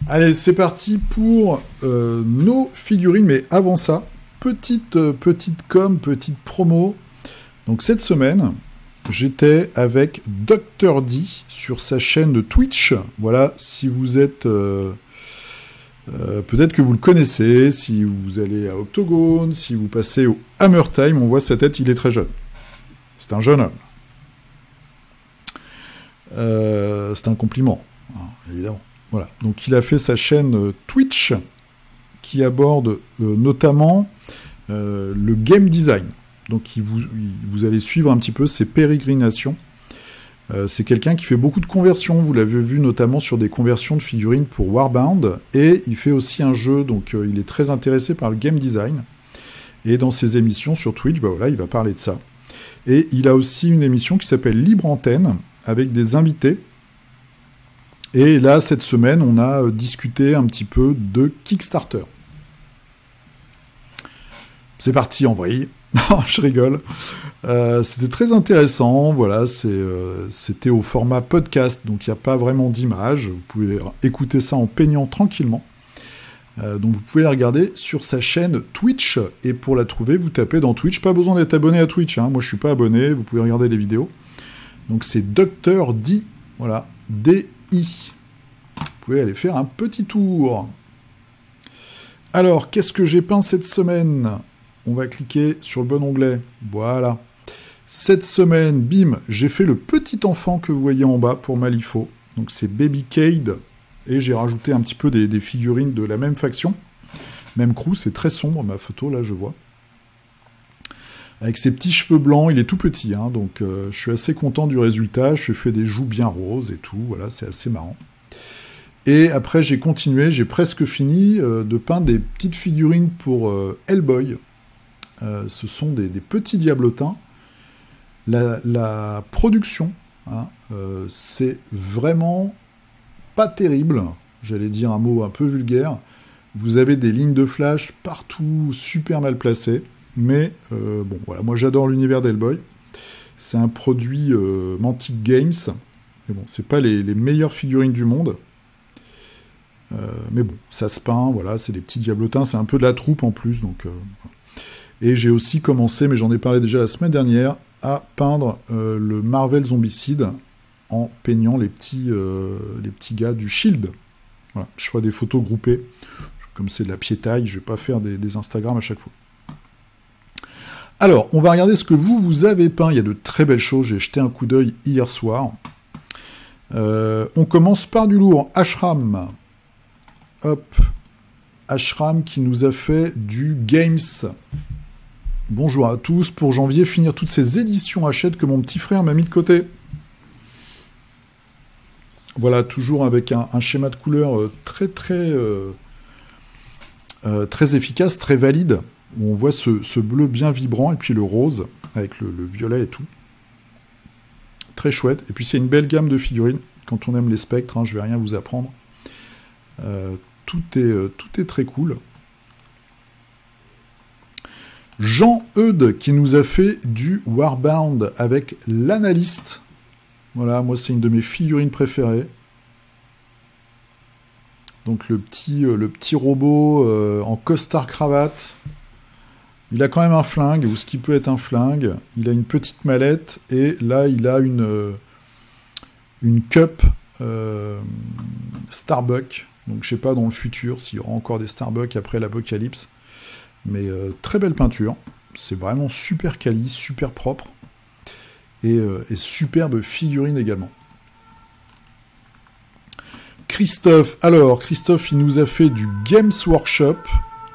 Allez, c'est parti pour nos figurines, mais avant ça, petite promo. Donc cette semaine, j'étais avec Dr. D sur sa chaîne de Twitch. Voilà, si vous êtes... peut-être que vous le connaissez, si vous allez à Octogone, si vous passez au Hammer Time, on voit sa tête, il est très jeune. C'est un jeune homme. C'est un compliment, hein, évidemment. Voilà. Donc il a fait sa chaîne Twitch qui aborde notamment le game design. Donc vous allez suivre un petit peu ses pérégrinations. C'est quelqu'un qui fait beaucoup de conversions, vous l'avez vu notamment sur des conversions de figurines pour Warbound, et il fait aussi un jeu, donc il est très intéressé par le game design, et dans ses émissions sur Twitch, bah voilà, il va parler de ça. Et il a aussi une émission qui s'appelle Libre Antenne, avec des invités, et là, cette semaine, on a discuté un petit peu de Kickstarter. C'est parti, en vrille. Non, je rigole. C'était très intéressant, voilà, c'était au format podcast, donc il n'y a pas vraiment d'image, vous pouvez écouter ça en peignant tranquillement. Donc vous pouvez la regarder sur sa chaîne Twitch, et pour la trouver, vous tapez dans Twitch, pas besoin d'être abonné à Twitch, hein. Moi je suis pas abonné, vous pouvez regarder les vidéos. Donc c'est Dr. D, voilà, D-I. Vous pouvez aller faire un petit tour. Alors, qu'est-ce que j'ai peint cette semaine? On va cliquer sur le bon onglet, voilà. Cette semaine, bim, j'ai fait le petit enfant que vous voyez en bas pour Malifaux. Donc c'est Baby Cade. Et j'ai rajouté un petit peu des figurines de la même faction. Même crew, c'est très sombre ma photo, là je vois. Avec ses petits cheveux blancs, il est tout petit, hein, donc je suis assez content du résultat. Je lui ai fait des joues bien roses et tout, voilà, c'est assez marrant. Et après j'ai continué, j'ai presque fini de peindre des petites figurines pour Hellboy. Ce sont des petits diablotins. La production, hein, c'est vraiment pas terrible, j'allais dire un mot un peu vulgaire. Vous avez des lignes de flash partout, super mal placées, mais bon, voilà, moi j'adore l'univers d'Hellboy. C'est un produit Mantic Games, mais bon, c'est pas les meilleures figurines du monde. Mais bon, ça se peint, voilà, c'est des petits diablotins, c'est un peu de la troupe en plus, donc... Et j'ai aussi commencé, mais j'en ai parlé déjà la semaine dernière, à peindre le Marvel Zombicide en peignant les petits gars du Shield. Voilà, je ferai des photos groupées. Comme c'est de la piétaille, je ne vais pas faire des Instagram à chaque fois. Alors, on va regarder ce que vous avez peint. Il y a de très belles choses, j'ai jeté un coup d'œil hier soir. On commence par du lourd. Ashram. Hop. Ashram qui nous a fait du Games. Bonjour à tous. Pour janvier, finir toutes ces éditions Hachette que mon petit frère m'a mis de côté. Voilà, toujours avec un schéma de couleur très efficace, très valide. Où on voit ce bleu bien vibrant et puis le rose avec le violet et tout. Très chouette. Et puis c'est une belle gamme de figurines. Quand on aime les spectres, hein, je vais rien vous apprendre. Tout est très cool. Jean Eudes qui nous a fait du Warbound avec l'analyste. Voilà, moi c'est une de mes figurines préférées. Donc le petit robot en costard cravate. Il a quand même un flingue, ou ce qui peut être un flingue. Il a une petite mallette, et là il a une cup Starbucks. Donc je sais pas dans le futur s'il y aura encore des Starbucks après l'apocalypse. Mais très belle peinture. C'est vraiment super quali, super propre. Et superbe figurine également. Christophe, alors Christophe il nous a fait du Games Workshop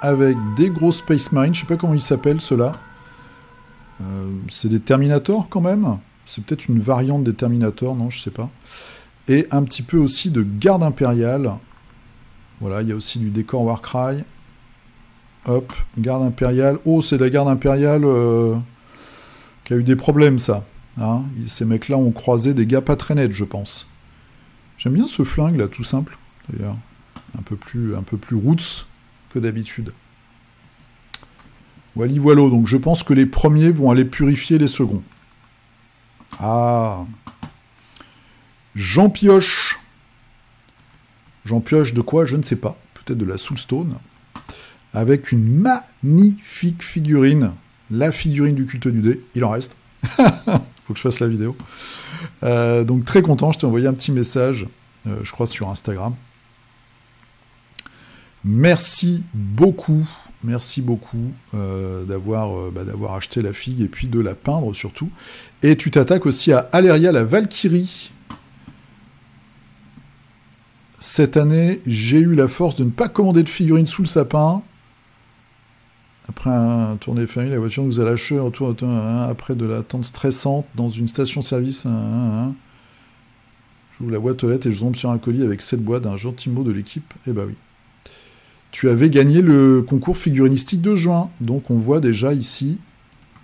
avec des gros Space Marines, je sais pas comment ils s'appellent ceux-là. C'est des Terminators quand même. C'est peut-être une variante des Terminators, non, je sais pas. Et un petit peu aussi de Garde Impériale. Voilà, il y a aussi du décor Warcry. Hop, Garde Impériale. Oh, c'est la Garde Impériale qui a eu des problèmes, ça. Hein, ces mecs-là ont croisé des gars pas très nets, je pense. J'aime bien ce flingue, là, tout simple, d'ailleurs. Un peu plus roots que d'habitude. Voilà, donc je pense que les premiers vont aller purifier les seconds. Ah. Jean Pioche. Jean Pioche de quoi? Je ne sais pas. Peut-être de la Soulstone. Avec une magnifique figurine. La figurine du culte du dé. Il en reste. Faut que je fasse la vidéo. Donc très content, je t'ai envoyé un petit message, je crois sur Instagram. Merci beaucoup d'avoir acheté la figue et puis de la peindre surtout. Et tu t'attaques aussi à Aléria la Valkyrie. Cette année, j'ai eu la force de ne pas commander de figurines sous le sapin. Après un tournée famille, la voiture nous a lâché après de l'attente stressante dans une station-service. J'ouvre la boîte aux lettres et je tombe sur un colis avec 7 boîtes d'un gentil mot de l'équipe. Eh bah oui. Tu avais gagné le concours figurinistique de juin. Donc on voit déjà ici,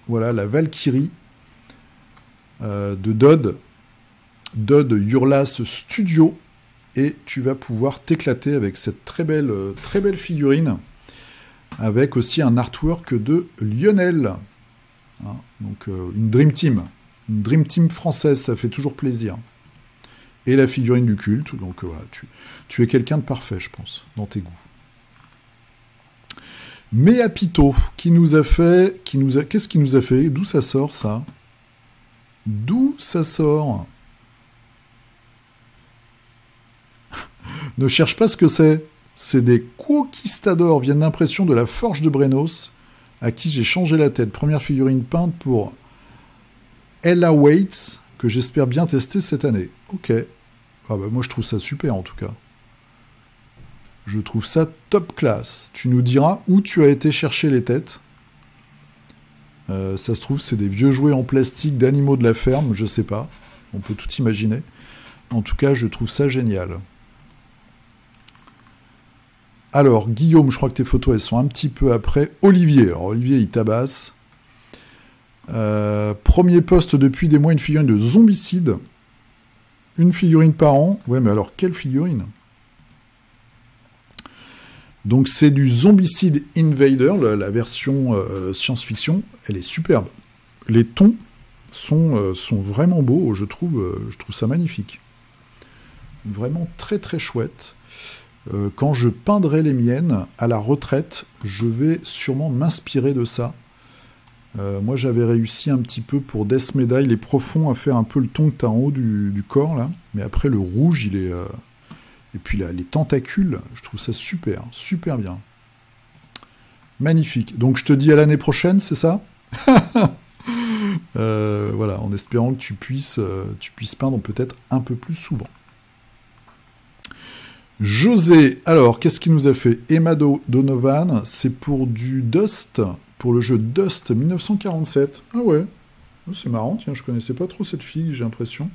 voilà, la Valkyrie de Dodd. Dodd Hurlas Studio. Et tu vas pouvoir t'éclater avec cette très belle figurine. Avec aussi un artwork de Lionel. Hein. Donc une Dream Team. Une Dream Team française, ça fait toujours plaisir. Et la figurine du culte. Donc voilà, tu es quelqu'un de parfait, je pense, dans tes goûts. Meapito, qui nous a fait... Qu'est-ce qu'il nous a fait? D'où ça sort, ça? D'où ça sort? Ne cherche pas ce que c'est. C'est des conquistadors, viennent d'impression de la Forge de Brenos, à qui j'ai changé la tête. Première figurine peinte pour Ella Waits, que j'espère bien tester cette année. Ok. Ah bah moi je trouve ça super en tout cas. Je trouve ça top classe. Tu nous diras où tu as été chercher les têtes. Ça se trouve, c'est des vieux jouets en plastique d'animaux de la ferme, je sais pas. On peut tout imaginer. En tout cas, je trouve ça génial. Alors, Guillaume, je crois que tes photos, elles sont un petit peu après. Olivier, alors Olivier, il tabasse. Premier poste depuis des mois, une figurine de Zombicide. Une figurine par an. Ouais, mais alors, quelle figurine? Donc, c'est du Zombicide Invader, la version science-fiction. Elle est superbe. Les tons sont vraiment beaux, je trouve ça magnifique. Vraiment très très chouette. Quand je peindrai les miennes à la retraite, je vais sûrement m'inspirer de ça. Moi, j'avais réussi un petit peu pour Death Medaille, les profonds, à faire un peu le ton que tu as en haut du corps, là. Mais après, le rouge, il est... Et puis là, les tentacules, je trouve ça super, super bien. Magnifique. Donc, je te dis à l'année prochaine, c'est ça? Voilà, en espérant que tu puisses peindre peut-être un peu plus souvent. José, alors, qu'est-ce qu'il nous a fait? Emma Donovan, c'est pour du Dust, pour le jeu Dust 1947. Ah ouais, c'est marrant, tiens, je connaissais pas trop cette fille, j'ai l'impression.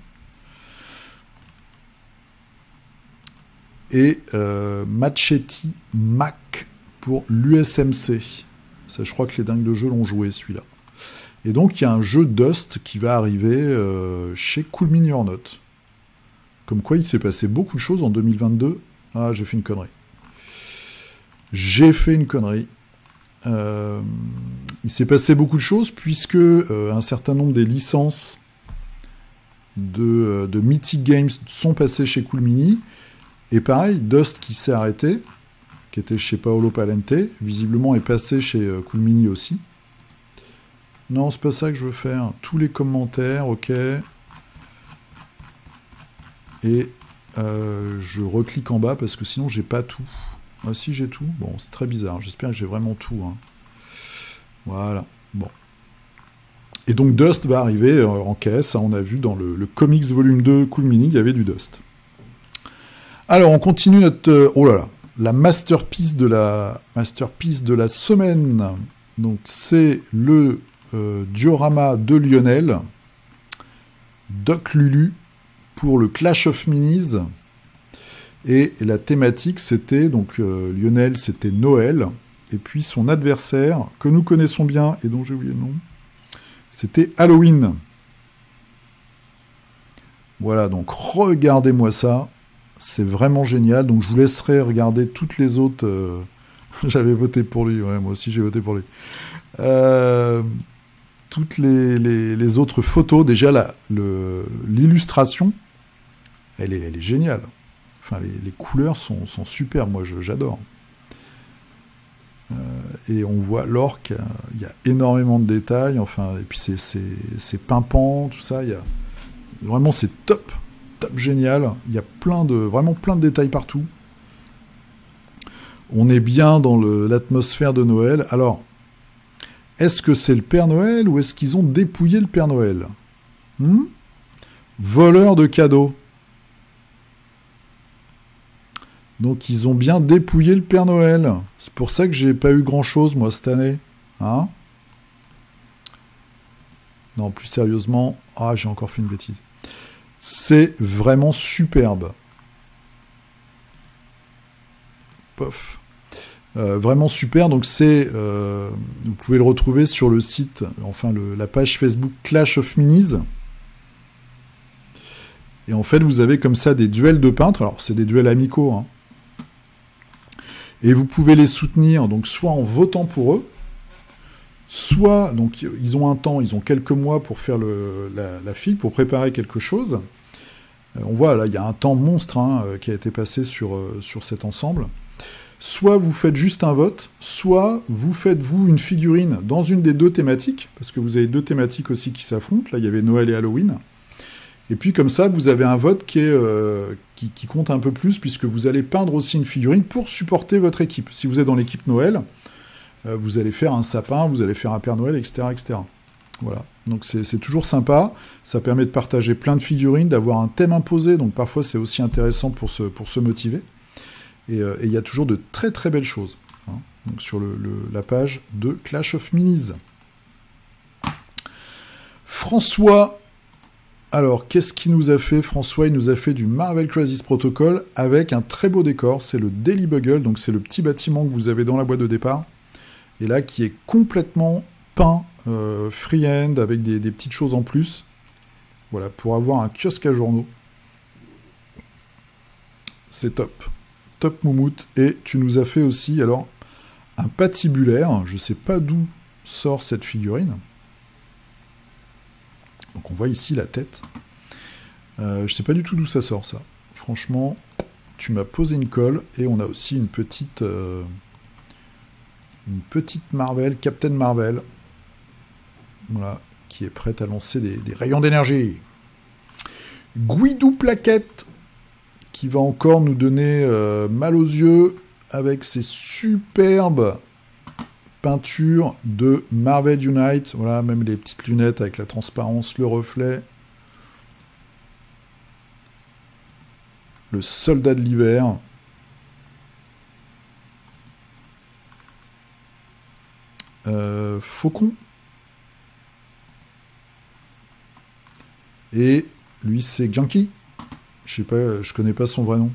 Et Machete Mac pour l'USMC. Ça, je crois que les dingues de jeu l'ont joué, celui-là. Et donc, il y a un jeu Dust qui va arriver chez Cool Mini or Not. Comme quoi, il s'est passé beaucoup de choses en 2022. Ah, j'ai fait une connerie. J'ai fait une connerie. Il s'est passé beaucoup de choses puisque un certain nombre des licences de Mythic Games sont passées chez Cool Mini. Et pareil, Dust qui s'est arrêté, qui était chez Paolo Palente, visiblement est passé chez Cool Mini aussi. Non, c'est pas ça que je veux faire. Tous les commentaires, ok. Et je reclique en bas parce que sinon j'ai pas tout. Ah si, j'ai tout. Bon, c'est très bizarre. J'espère que j'ai vraiment tout. Hein. Voilà. Bon. Et donc Dust va arriver en caisse. Hein, on a vu dans le Comics Volume 2 Cool Mini, il y avait du Dust. Alors, on continue notre... oh là là. La masterpiece de la semaine. Donc, c'est le diorama de Lionel. Doc Lulu pour le Clash of Minis. Et la thématique, c'était, donc Lionel, c'était Noël. Et puis son adversaire, que nous connaissons bien, et dont j'ai oublié le nom, c'était Halloween. Voilà, donc regardez-moi ça. C'est vraiment génial. Donc je vous laisserai regarder toutes les autres... J'avais voté pour lui, ouais, moi aussi j'ai voté pour lui. Toutes les autres photos, déjà l'illustration, elle est géniale. Enfin, les couleurs sont superbes, moi j'adore. Et on voit l'orque, il y a énormément de détails, enfin, et puis c'est pimpant, tout ça, vraiment c'est top génial, il y a vraiment plein de détails partout. On est bien dans l'atmosphère de Noël. Alors, est-ce que c'est le Père Noël ou est-ce qu'ils ont dépouillé le Père Noël? Voleur de cadeaux. Donc ils ont bien dépouillé le Père Noël. C'est pour ça que j'ai pas eu grand-chose, moi, cette année. Hein? Non, plus sérieusement... Ah, j'ai encore fait une bêtise. C'est vraiment superbe. Pof. Vraiment super. Donc c'est... vous pouvez le retrouver sur le site, enfin la page Facebook Clash of Minis. Et en fait, vous avez comme ça des duels de peintres. Alors, c'est des duels amicaux, hein. Et vous pouvez les soutenir, donc soit en votant pour eux, Soit, donc ils ont un temps, ils ont quelques mois pour faire la file, pour préparer quelque chose. On voit là, il y a un temps monstre hein, qui a été passé sur cet ensemble. Soit vous faites juste un vote, soit vous faites vous une figurine dans une des deux thématiques, parce que vous avez deux thématiques aussi qui s'affrontent. Là, il y avait Noël et Halloween. Et puis comme ça, vous avez un vote qui compte un peu plus, puisque vous allez peindre aussi une figurine pour supporter votre équipe. Si vous êtes dans l'équipe Noël, vous allez faire un sapin, vous allez faire un Père Noël, etc. etc. Voilà. Donc c'est toujours sympa, ça permet de partager plein de figurines, d'avoir un thème imposé, donc parfois c'est aussi intéressant pour se motiver. Et il y a toujours de très très belles choses hein, donc sur la page de Clash of Minis. François, alors qu'est-ce qu'il nous a fait François, il nous a fait du Marvel Crisis Protocol avec un très beau décor, c'est le Daily Bugle, donc c'est le petit bâtiment que vous avez dans la boîte de départ, et là qui est complètement peint freehand avec des petites choses en plus, voilà, pour avoir un kiosque à journaux. C'est top. Top moumoute. Et tu nous as fait aussi, alors, un patibulaire. Je sais pas d'où sort cette figurine. Donc on voit ici la tête. Je sais pas du tout d'où ça sort, ça. Franchement, tu m'as posé une colle. Et on a aussi une petite Marvel, Captain Marvel. Voilà, qui est prête à lancer des rayons d'énergie. Guidou Plaquette, qui va encore nous donner mal aux yeux avec ses superbes peintures de Marvel Unite. Voilà, même les petites lunettes avec la transparence, le reflet. Le soldat de l'hiver. Faucon. Et lui, c'est Genki. Je sais pas, je connais pas son vrai nom.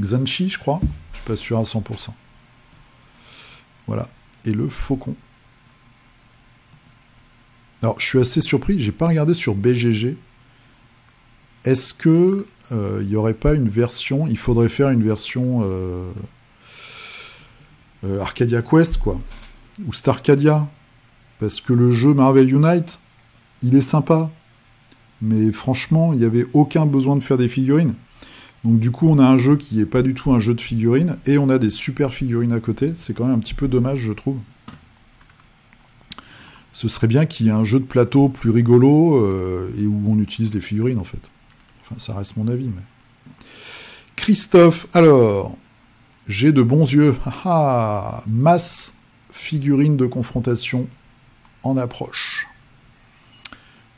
Xanchi, je crois. Je suis pas sûr à 100%. Voilà. Et le faucon. Alors, je suis assez surpris. J'ai pas regardé sur BGG. Est-ce que il y aurait pas une version... Il faudrait faire une version Arcadia Quest, quoi. Ou Starcadia. Parce que le jeu Marvel Unite, il est sympa. Mais franchement, il n'y avait aucun besoin de faire des figurines. Donc du coup, on a un jeu qui n'est pas du tout un jeu de figurines, et on a des super figurines à côté. C'est quand même un petit peu dommage, je trouve. Ce serait bien qu'il y ait un jeu de plateau plus rigolo, et où on utilise des figurines, en fait. Enfin, ça reste mon avis, mais... Christophe, alors... J'ai de bons yeux. Ah, masse figurines de confrontation en approche.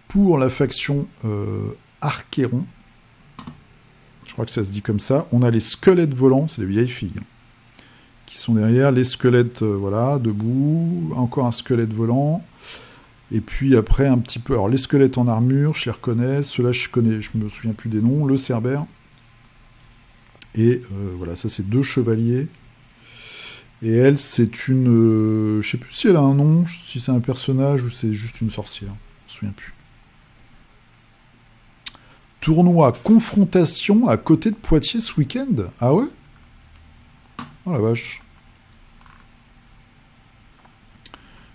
Pour la faction Archéron, je crois que ça se dit comme ça, on a les squelettes volants, c'est des vieilles filles, qui sont derrière, les squelettes, voilà, debout, encore un squelette volant, et puis après un petit peu, alors les squelettes en armure, je les reconnais, ceux-là je connais, je me souviens plus des noms, le cerbère, et voilà, ça c'est deux chevaliers, et elle c'est une, je sais plus si elle a un nom, si c'est un personnage ou c'est juste une sorcière, je me souviens plus. Tournoi confrontation à côté de Poitiers ce week-end. Ah ouais? Oh la vache.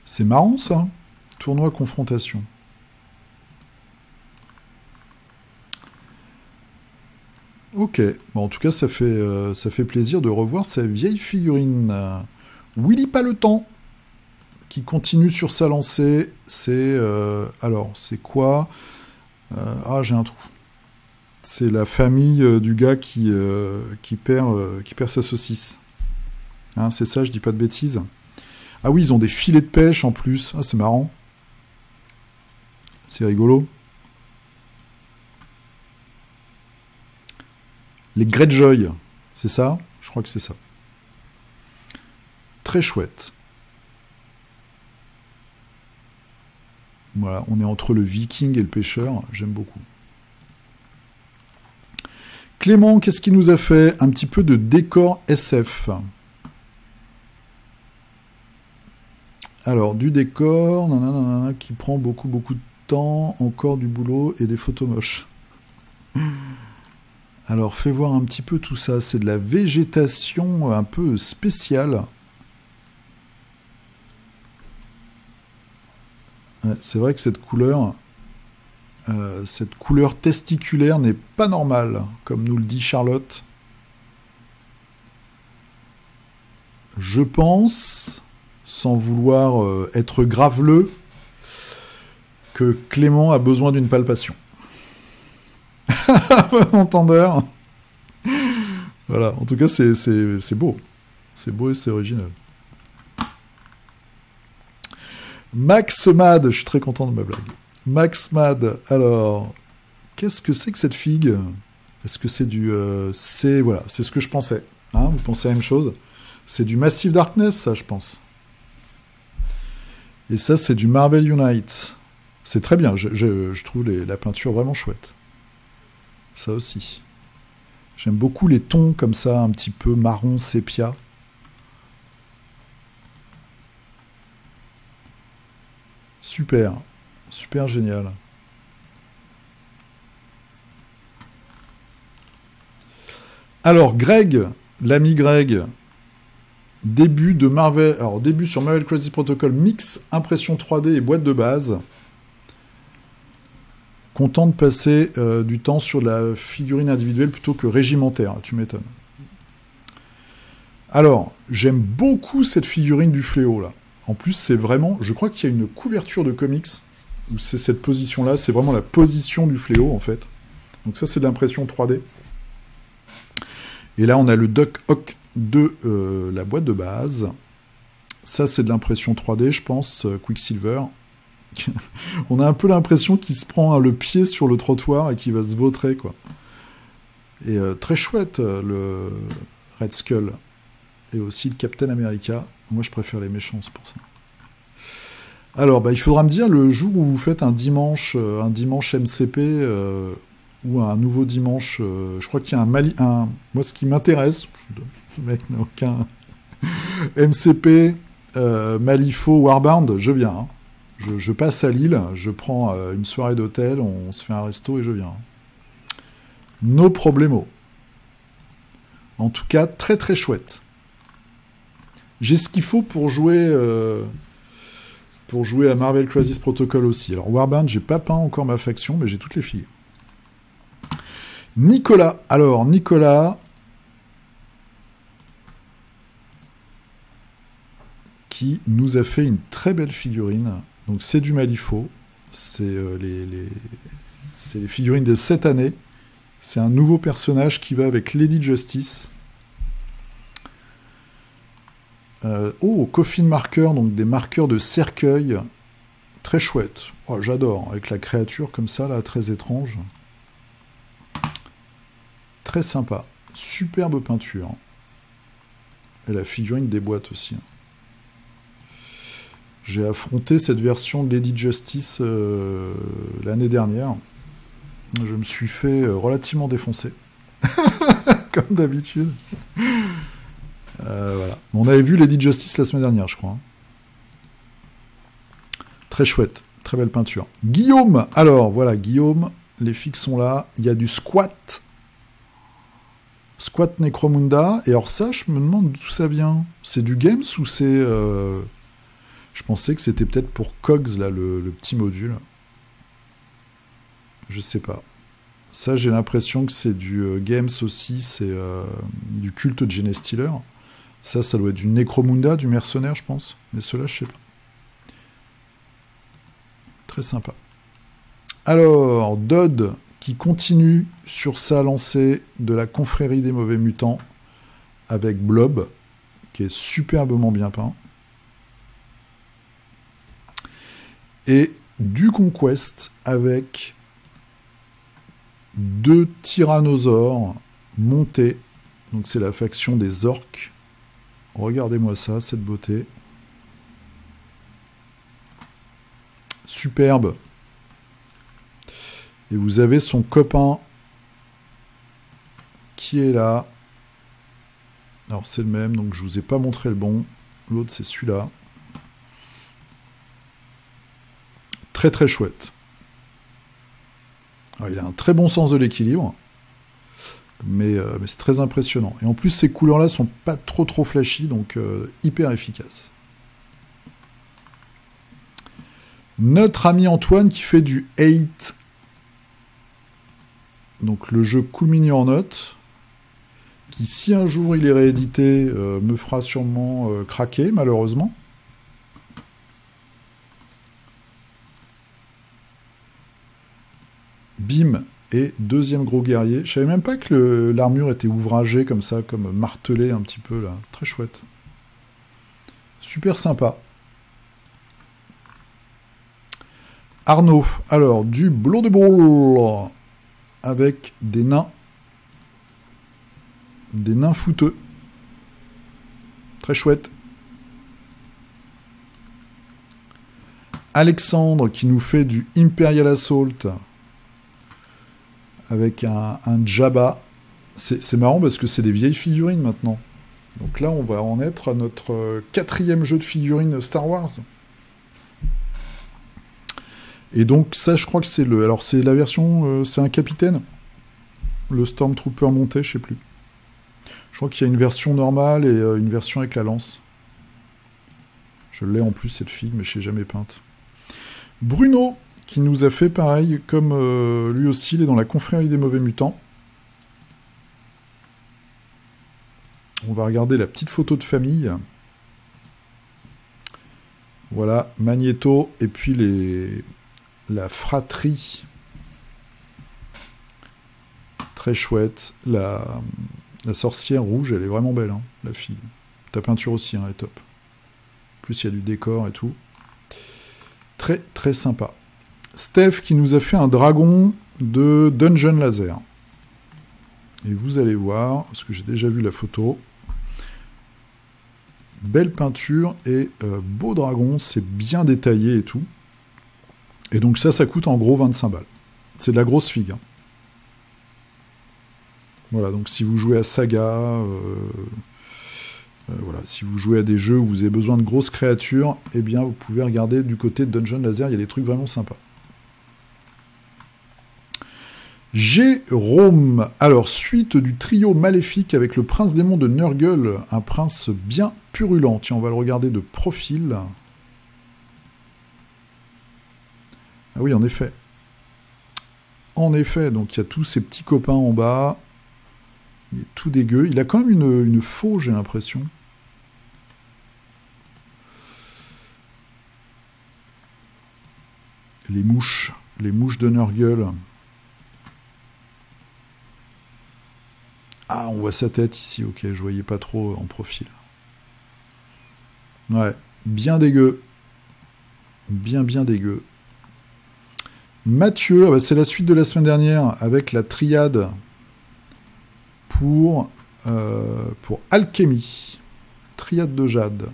C'est marrant ça. Tournoi confrontation. Ok. Bon, en tout cas, ça fait plaisir de revoir sa vieille figurine. Willy pas le temps. Qui continue sur sa lancée. C'est... alors, c'est quoi? Ah, j'ai un trou. C'est la famille du gars qui perd sa saucisse. Hein, c'est ça, je dis pas de bêtises. Ah oui, ils ont des filets de pêche en plus. Ah, c'est marrant. C'est rigolo. Les Greyjoy, c'est ça? Je crois que c'est ça. Très chouette. Voilà, on est entre le viking et le pêcheur. J'aime beaucoup. Clément, qu'est-ce qu'il nous a fait? Un petit peu de décor SF. Alors, du décor, nanana, qui prend beaucoup de temps, encore du boulot et des photos moches. Alors, fais voir un petit peu tout ça. C'est de la végétation un peu spéciale. Ouais, c'est vrai que cette couleur testiculaire n'est pas normale, comme nous le dit Charlotte. Je pense, sans vouloir être graveleux, que Clément a besoin d'une palpation. Bon entendeur. Voilà, en tout cas, c'est beau. C'est beau et c'est original. Max Mad, je suis très content de ma blague. Max Mad, alors, qu'est-ce que c'est que cette figue? Est-ce que c'est du... voilà, c'est ce que je pensais. Hein, vous pensez la même chose? C'est du Massive Darkness, ça, je pense. Et ça, c'est du Marvel Unite. C'est très bien, je trouve la peinture vraiment chouette. Ça aussi. J'aime beaucoup les tons comme ça, un petit peu marron, sépia. Super. Super génial. Alors, Greg, l'ami Greg, début de Marvel... Alors, début sur Marvel Crisis Protocol, mix, impression 3D et boîte de base. Content de passer du temps sur la figurine individuelle plutôt que régimentaire, tu m'étonnes. Alors, j'aime beaucoup cette figurine du fléau, là. En plus, c'est vraiment... Je crois qu'il y a une couverture de comics où c'est cette position-là, c'est vraiment la position du fléau, en fait. Donc ça, c'est de l'impression 3D. Et là, on a le Doc Ock de la boîte de base. Ça, c'est de l'impression 3D, je pense, Quicksilver. On a un peu l'impression qu'il se prend le pied sur le trottoir et qu'il va se vautrer, quoi. Et très chouette, le Red Skull. Et aussi le Captain America. Moi, je préfère les méchants, c'est pour ça. Alors, il faudra me dire, le jour où vous faites un dimanche MCP, ou un nouveau dimanche, je crois qu'il y a moi, ce qui m'intéresse, le mec n'a aucun... MCP, Malifaux, Warband, je viens, hein. Je passe à Lille, je prends une soirée d'hôtel, on se fait un resto et je viens. No problemo. En tout cas, très très chouette. J'ai ce qu'il faut pour jouer à Marvel Crisis Protocol aussi. Alors Warband, j'ai pas peint encore ma faction, mais j'ai toutes les filles. Nicolas. Alors, Nicolas... qui nous a fait une très belle figurine. Donc c'est du Malifaux, c'est les figurines de cette année. C'est un nouveau personnage qui va avec Lady Justice. Coffin marker, donc des marqueurs de cercueil. Très chouette. Oh, j'adore, avec la créature comme ça, là, très étrange. Très sympa. Superbe peinture. Et la figurine déboîte aussi. J'ai affronté cette version de Lady Justice l'année dernière. Je me suis fait relativement défoncer. Comme d'habitude. Voilà. On avait vu Lady Justice la semaine dernière, je crois. Hein. Très chouette. Très belle peinture. Guillaume. Alors, voilà, Guillaume. Les figues sont là. Il y a du Squat. Squat Necromunda. Et alors ça, je me demande d'où ça vient. C'est du Games ou c'est... Je pensais que c'était peut-être pour Cogs, là, le petit module. Je sais pas. Ça, j'ai l'impression que c'est du Games aussi, c'est du culte de Genestealer. Ça doit être du Necromunda, du mercenaire, je pense. Mais cela, je sais pas. Très sympa. Alors, Dodd, qui continue sur sa lancée de la confrérie des mauvais mutants, avec Blob, qui est superbement bien peint. Et du Conquest avec 2 tyrannosaures montés. Donc c'est la faction des orques. Regardez-moi ça, cette beauté. Superbe. Et vous avez son copain qui est là. Alors c'est le même, donc je vous ai pas montré le bon. L'autre c'est celui-là. Très très chouette. Alors, il a un très bon sens de l'équilibre, mais c'est très impressionnant. Et en plus, ces couleurs-là sont pas trop flashy, donc hyper efficaces. Notre ami Antoine qui fait du 8. Donc le jeu Cool Mini or Not, qui si un jour il est réédité, me fera sûrement craquer, malheureusement. Bim et deuxième gros guerrier. Je savais même pas que l'armure était ouvragée comme ça, comme martelée un petit peu là. Très chouette. Super sympa. Arnaud, alors du Blood Bowl avec des nains. Des nains fouteux. Très chouette. Alexandre qui nous fait du Imperial Assault avec un Jabba. C'est marrant parce que c'est des vieilles figurines maintenant. Donc là, on va en être à notre 4e jeu de figurines Star Wars. Et donc ça, je crois que c'est le... Alors c'est la version... c'est un capitaine. Le Stormtrooper monté, je sais plus. Je crois qu'il y a une version normale et une version avec la lance. Je l'ai en plus, cette figue, mais je sais jamais peinte. Bruno, qui nous a fait pareil, comme lui aussi, il est dans la confrérie des mauvais mutants. On va regarder la petite photo de famille. Voilà, Magneto, et puis la fratrie. Très chouette. La sorcière rouge, elle est vraiment belle, hein, la fille. Ta peinture aussi, hein, elle est top. En plus, il y a du décor et tout. Très, très sympa. Steph qui nous a fait un dragon de Dungeon Laser. Et vous allez voir, parce que j'ai déjà vu la photo. Belle peinture et beau dragon, c'est bien détaillé et tout. Et donc ça coûte en gros 25 balles. C'est de la grosse figue. Hein. Voilà, donc si vous jouez à Saga, voilà, si vous jouez à des jeux où vous avez besoin de grosses créatures, eh bien vous pouvez regarder du côté de Dungeon Laser, il y a des trucs vraiment sympas. Jérôme, alors suite du trio maléfique avec le prince démon de Nurgle, un prince bien purulent. Tiens, on va le regarder de profil. Ah oui, en effet. En effet, donc il y a tous ces petits copains en bas. Il est tout dégueu. Il a quand même une faux, j'ai l'impression. Les mouches de Nurgle. Ah, on voit sa tête ici, ok, je voyais pas trop en profil. Ouais, bien dégueu. Bien dégueu. Mathieu, ah bah c'est la suite de la semaine dernière avec la triade pour Alchemy. Triade de jade.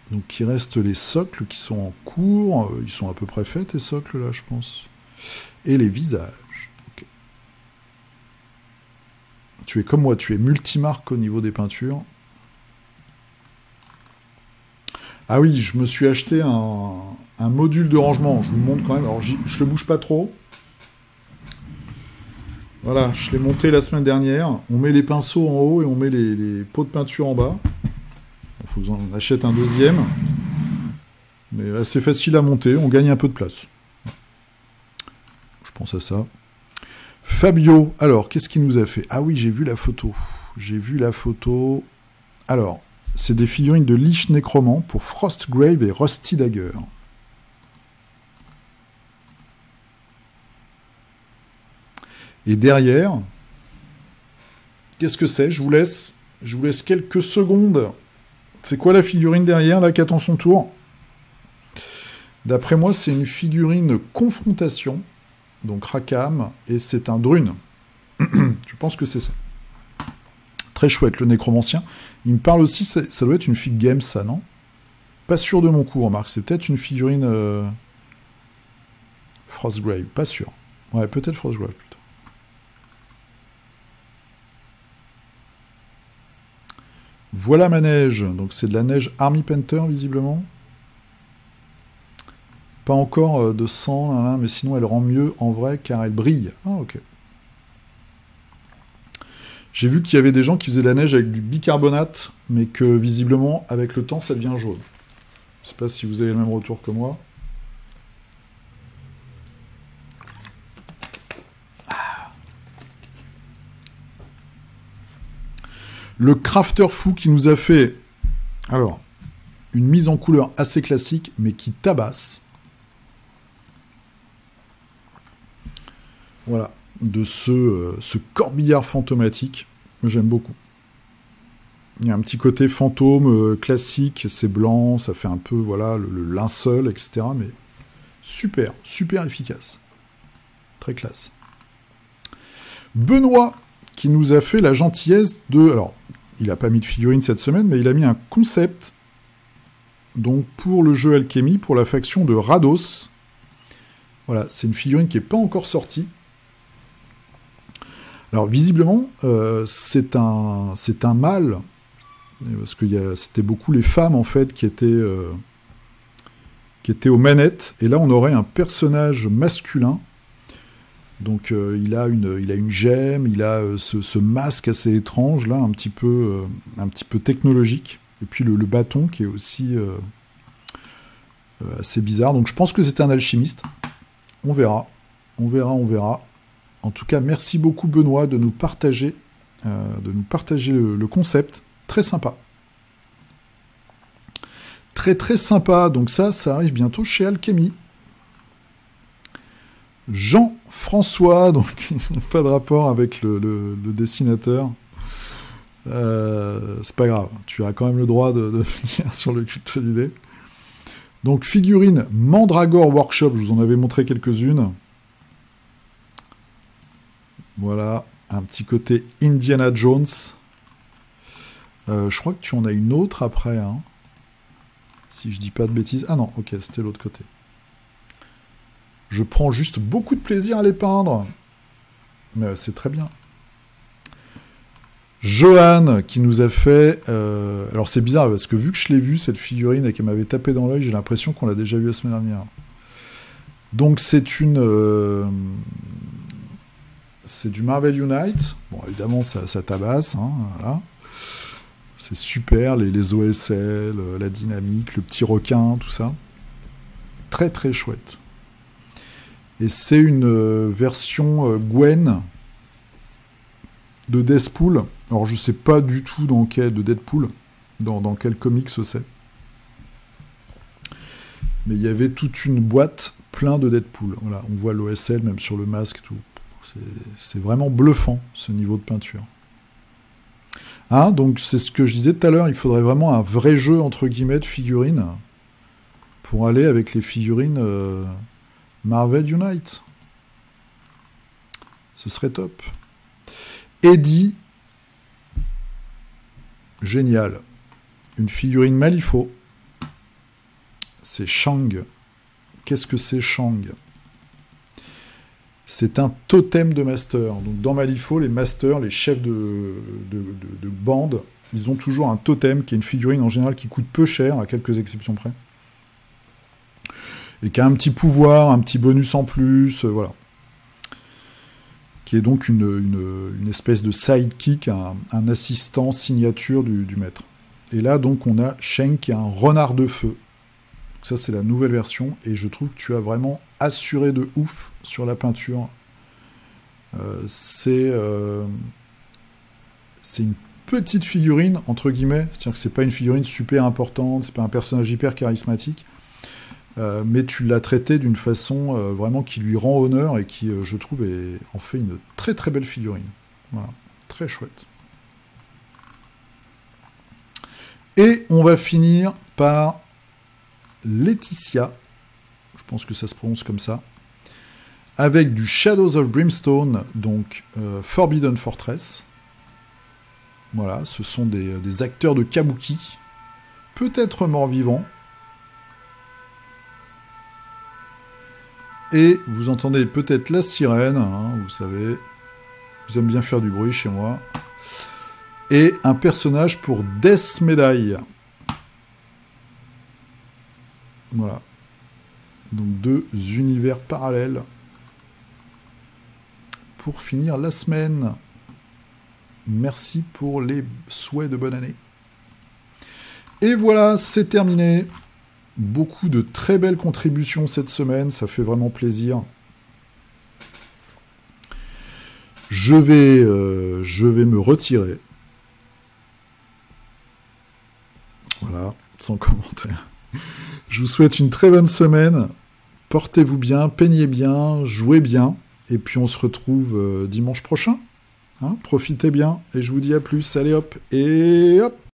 Donc il reste les socles qui sont en cours. Ils sont à peu près faits, tes socles là, je pense. Et les visages. Okay. Tu es comme moi, tu es multimarque au niveau des peintures. Ah oui, je me suis acheté un module de rangement. Je vous le montre quand même. Alors je le bouge pas trop. Voilà, je l'ai monté la semaine dernière. On met les pinceaux en haut et on met les pots de peinture en bas. Il faut que j'en achète un deuxième. Mais assez facile à monter, on gagne un peu de place. Je pense à ça. Fabio, alors, qu'est-ce qu'il nous a fait? Ah oui, j'ai vu la photo. Alors, c'est des figurines de Lich Necromant pour Frostgrave et Rusty Dagger. Et derrière, qu'est-ce que c'est? Je vous laisse quelques secondes. C'est quoi la figurine derrière, là, qui attend son tour? D'après moi, c'est une figurine confrontation, donc Rakam, et c'est un Drune. Je pense que c'est ça. Très chouette, le nécromancien. Il me parle aussi, ça doit être une fig game, ça, non? Pas sûr de mon coup, remarque. C'est peut-être une figurine Frostgrave, pas sûr. Ouais, peut-être Frostgrave, plutôt. Voilà ma neige. Donc c'est de la neige Army Painter, visiblement. Pas encore de sang, mais sinon elle rend mieux en vrai, car elle brille. Ah, ok. J'ai vu qu'il y avait des gens qui faisaient de la neige avec du bicarbonate, mais que visiblement, avec le temps, ça devient jaune. Je sais pas si vous avez le même retour que moi. Le crafter fou qui nous a fait, alors, une mise en couleur assez classique, mais qui tabasse. Voilà, de ce corbillard fantomatique. J'aime beaucoup. Il y a un petit côté fantôme classique, c'est blanc, ça fait un peu, voilà, le linceul, etc. Mais super, super efficace. Très classe. Benoît, qui nous a fait la gentillesse de... Alors, il n'a pas mis de figurine cette semaine, mais il a mis un concept, donc pour le jeu Alchemy, pour la faction de Rados. Voilà, c'est une figurine qui n'est pas encore sortie. Alors, visiblement, c'est un mâle, parce que c'était beaucoup les femmes, en fait, qui étaient aux manettes, et là, on aurait un personnage masculin. Donc il a une gemme, il a ce masque assez étrange là, un petit peu technologique, et puis le bâton qui est aussi assez bizarre. Donc je pense que c'est un alchimiste. On verra. En tout cas, merci beaucoup Benoît de nous partager le concept. Très sympa. Très très sympa. Donc ça arrive bientôt chez Alchemy. Jean-François, donc pas de rapport avec le dessinateur. C'est pas grave, tu as quand même le droit de venir sur le culte du dé. Donc figurine Mandragore Workshop, je vous en avais montré quelques-unes. Voilà, un petit côté Indiana Jones. Je crois que tu en as une autre après, hein. Si je dis pas de bêtises. Ah non, ok, c'était l'autre côté. Je prends juste beaucoup de plaisir à les peindre. Mais c'est très bien. Johan, qui nous a fait... alors c'est bizarre, parce que vu que je l'ai vue, cette figurine, et qu'elle m'avait tapé dans l'œil, j'ai l'impression qu'on l'a déjà vue la semaine dernière. Donc c'est une... c'est du Marvel Unite. Bon, évidemment, ça tabasse. Hein, voilà. C'est super, les OSL, la dynamique, le petit requin, tout ça. Très très chouette. Et c'est une version Gwen de Deathpool. Alors je sais pas du tout dans quel de Deadpool, dans quel comics c'est. Mais il y avait toute une boîte plein de Deadpool. Voilà, on voit l'OSL même sur le masque, tout. C'est vraiment bluffant ce niveau de peinture. Hein, donc c'est ce que je disais tout à l'heure, il faudrait vraiment un vrai jeu entre guillemets de figurines pour aller avec les figurines Marvel Unite. Ce serait top. Eddie. Génial. Une figurine Malifaux. C'est Shang. Qu'est-ce que c'est Shang? C'est un totem de master. Donc dans Malifaux, les masters, les chefs de bande, ils ont toujours un totem qui est une figurine en général qui coûte peu cher, à quelques exceptions près. Et qui a un petit pouvoir, un petit bonus en plus, voilà. Qui est donc une espèce de sidekick, un assistant signature du maître. Et là, donc, on a Shang qui est un renard de feu. Donc ça, c'est la nouvelle version, et je trouve que tu as vraiment assuré de ouf sur la peinture. C'est une petite figurine, entre guillemets, c'est-à-dire que c'est pas une figurine super importante, c'est pas un personnage hyper charismatique, mais tu l'as traité d'une façon vraiment qui lui rend honneur et qui, je trouve, en fait une très très belle figurine. Voilà, très chouette. Et on va finir par Laetitia, je pense que ça se prononce comme ça, avec du Shadows of Brimstone, donc Forbidden Fortress. Voilà, ce sont des acteurs de kabuki, peut-être morts-vivants. Et vous entendez peut-être la sirène, hein, vous savez, j'aime bien faire du bruit chez moi. Et un personnage pour Death Medaille. Voilà. Donc 2 univers parallèles. Pour finir la semaine. merci pour les souhaits de bonne année. Et voilà, c'est terminé. Beaucoup de très belles contributions cette semaine, ça fait vraiment plaisir. Je vais me retirer. Voilà, sans commentaire. Je vous souhaite une très bonne semaine. Portez-vous bien, peignez bien, jouez bien. Et puis on se retrouve dimanche prochain. Hein, profitez bien. Et je vous dis à plus. Allez hop. Et hop.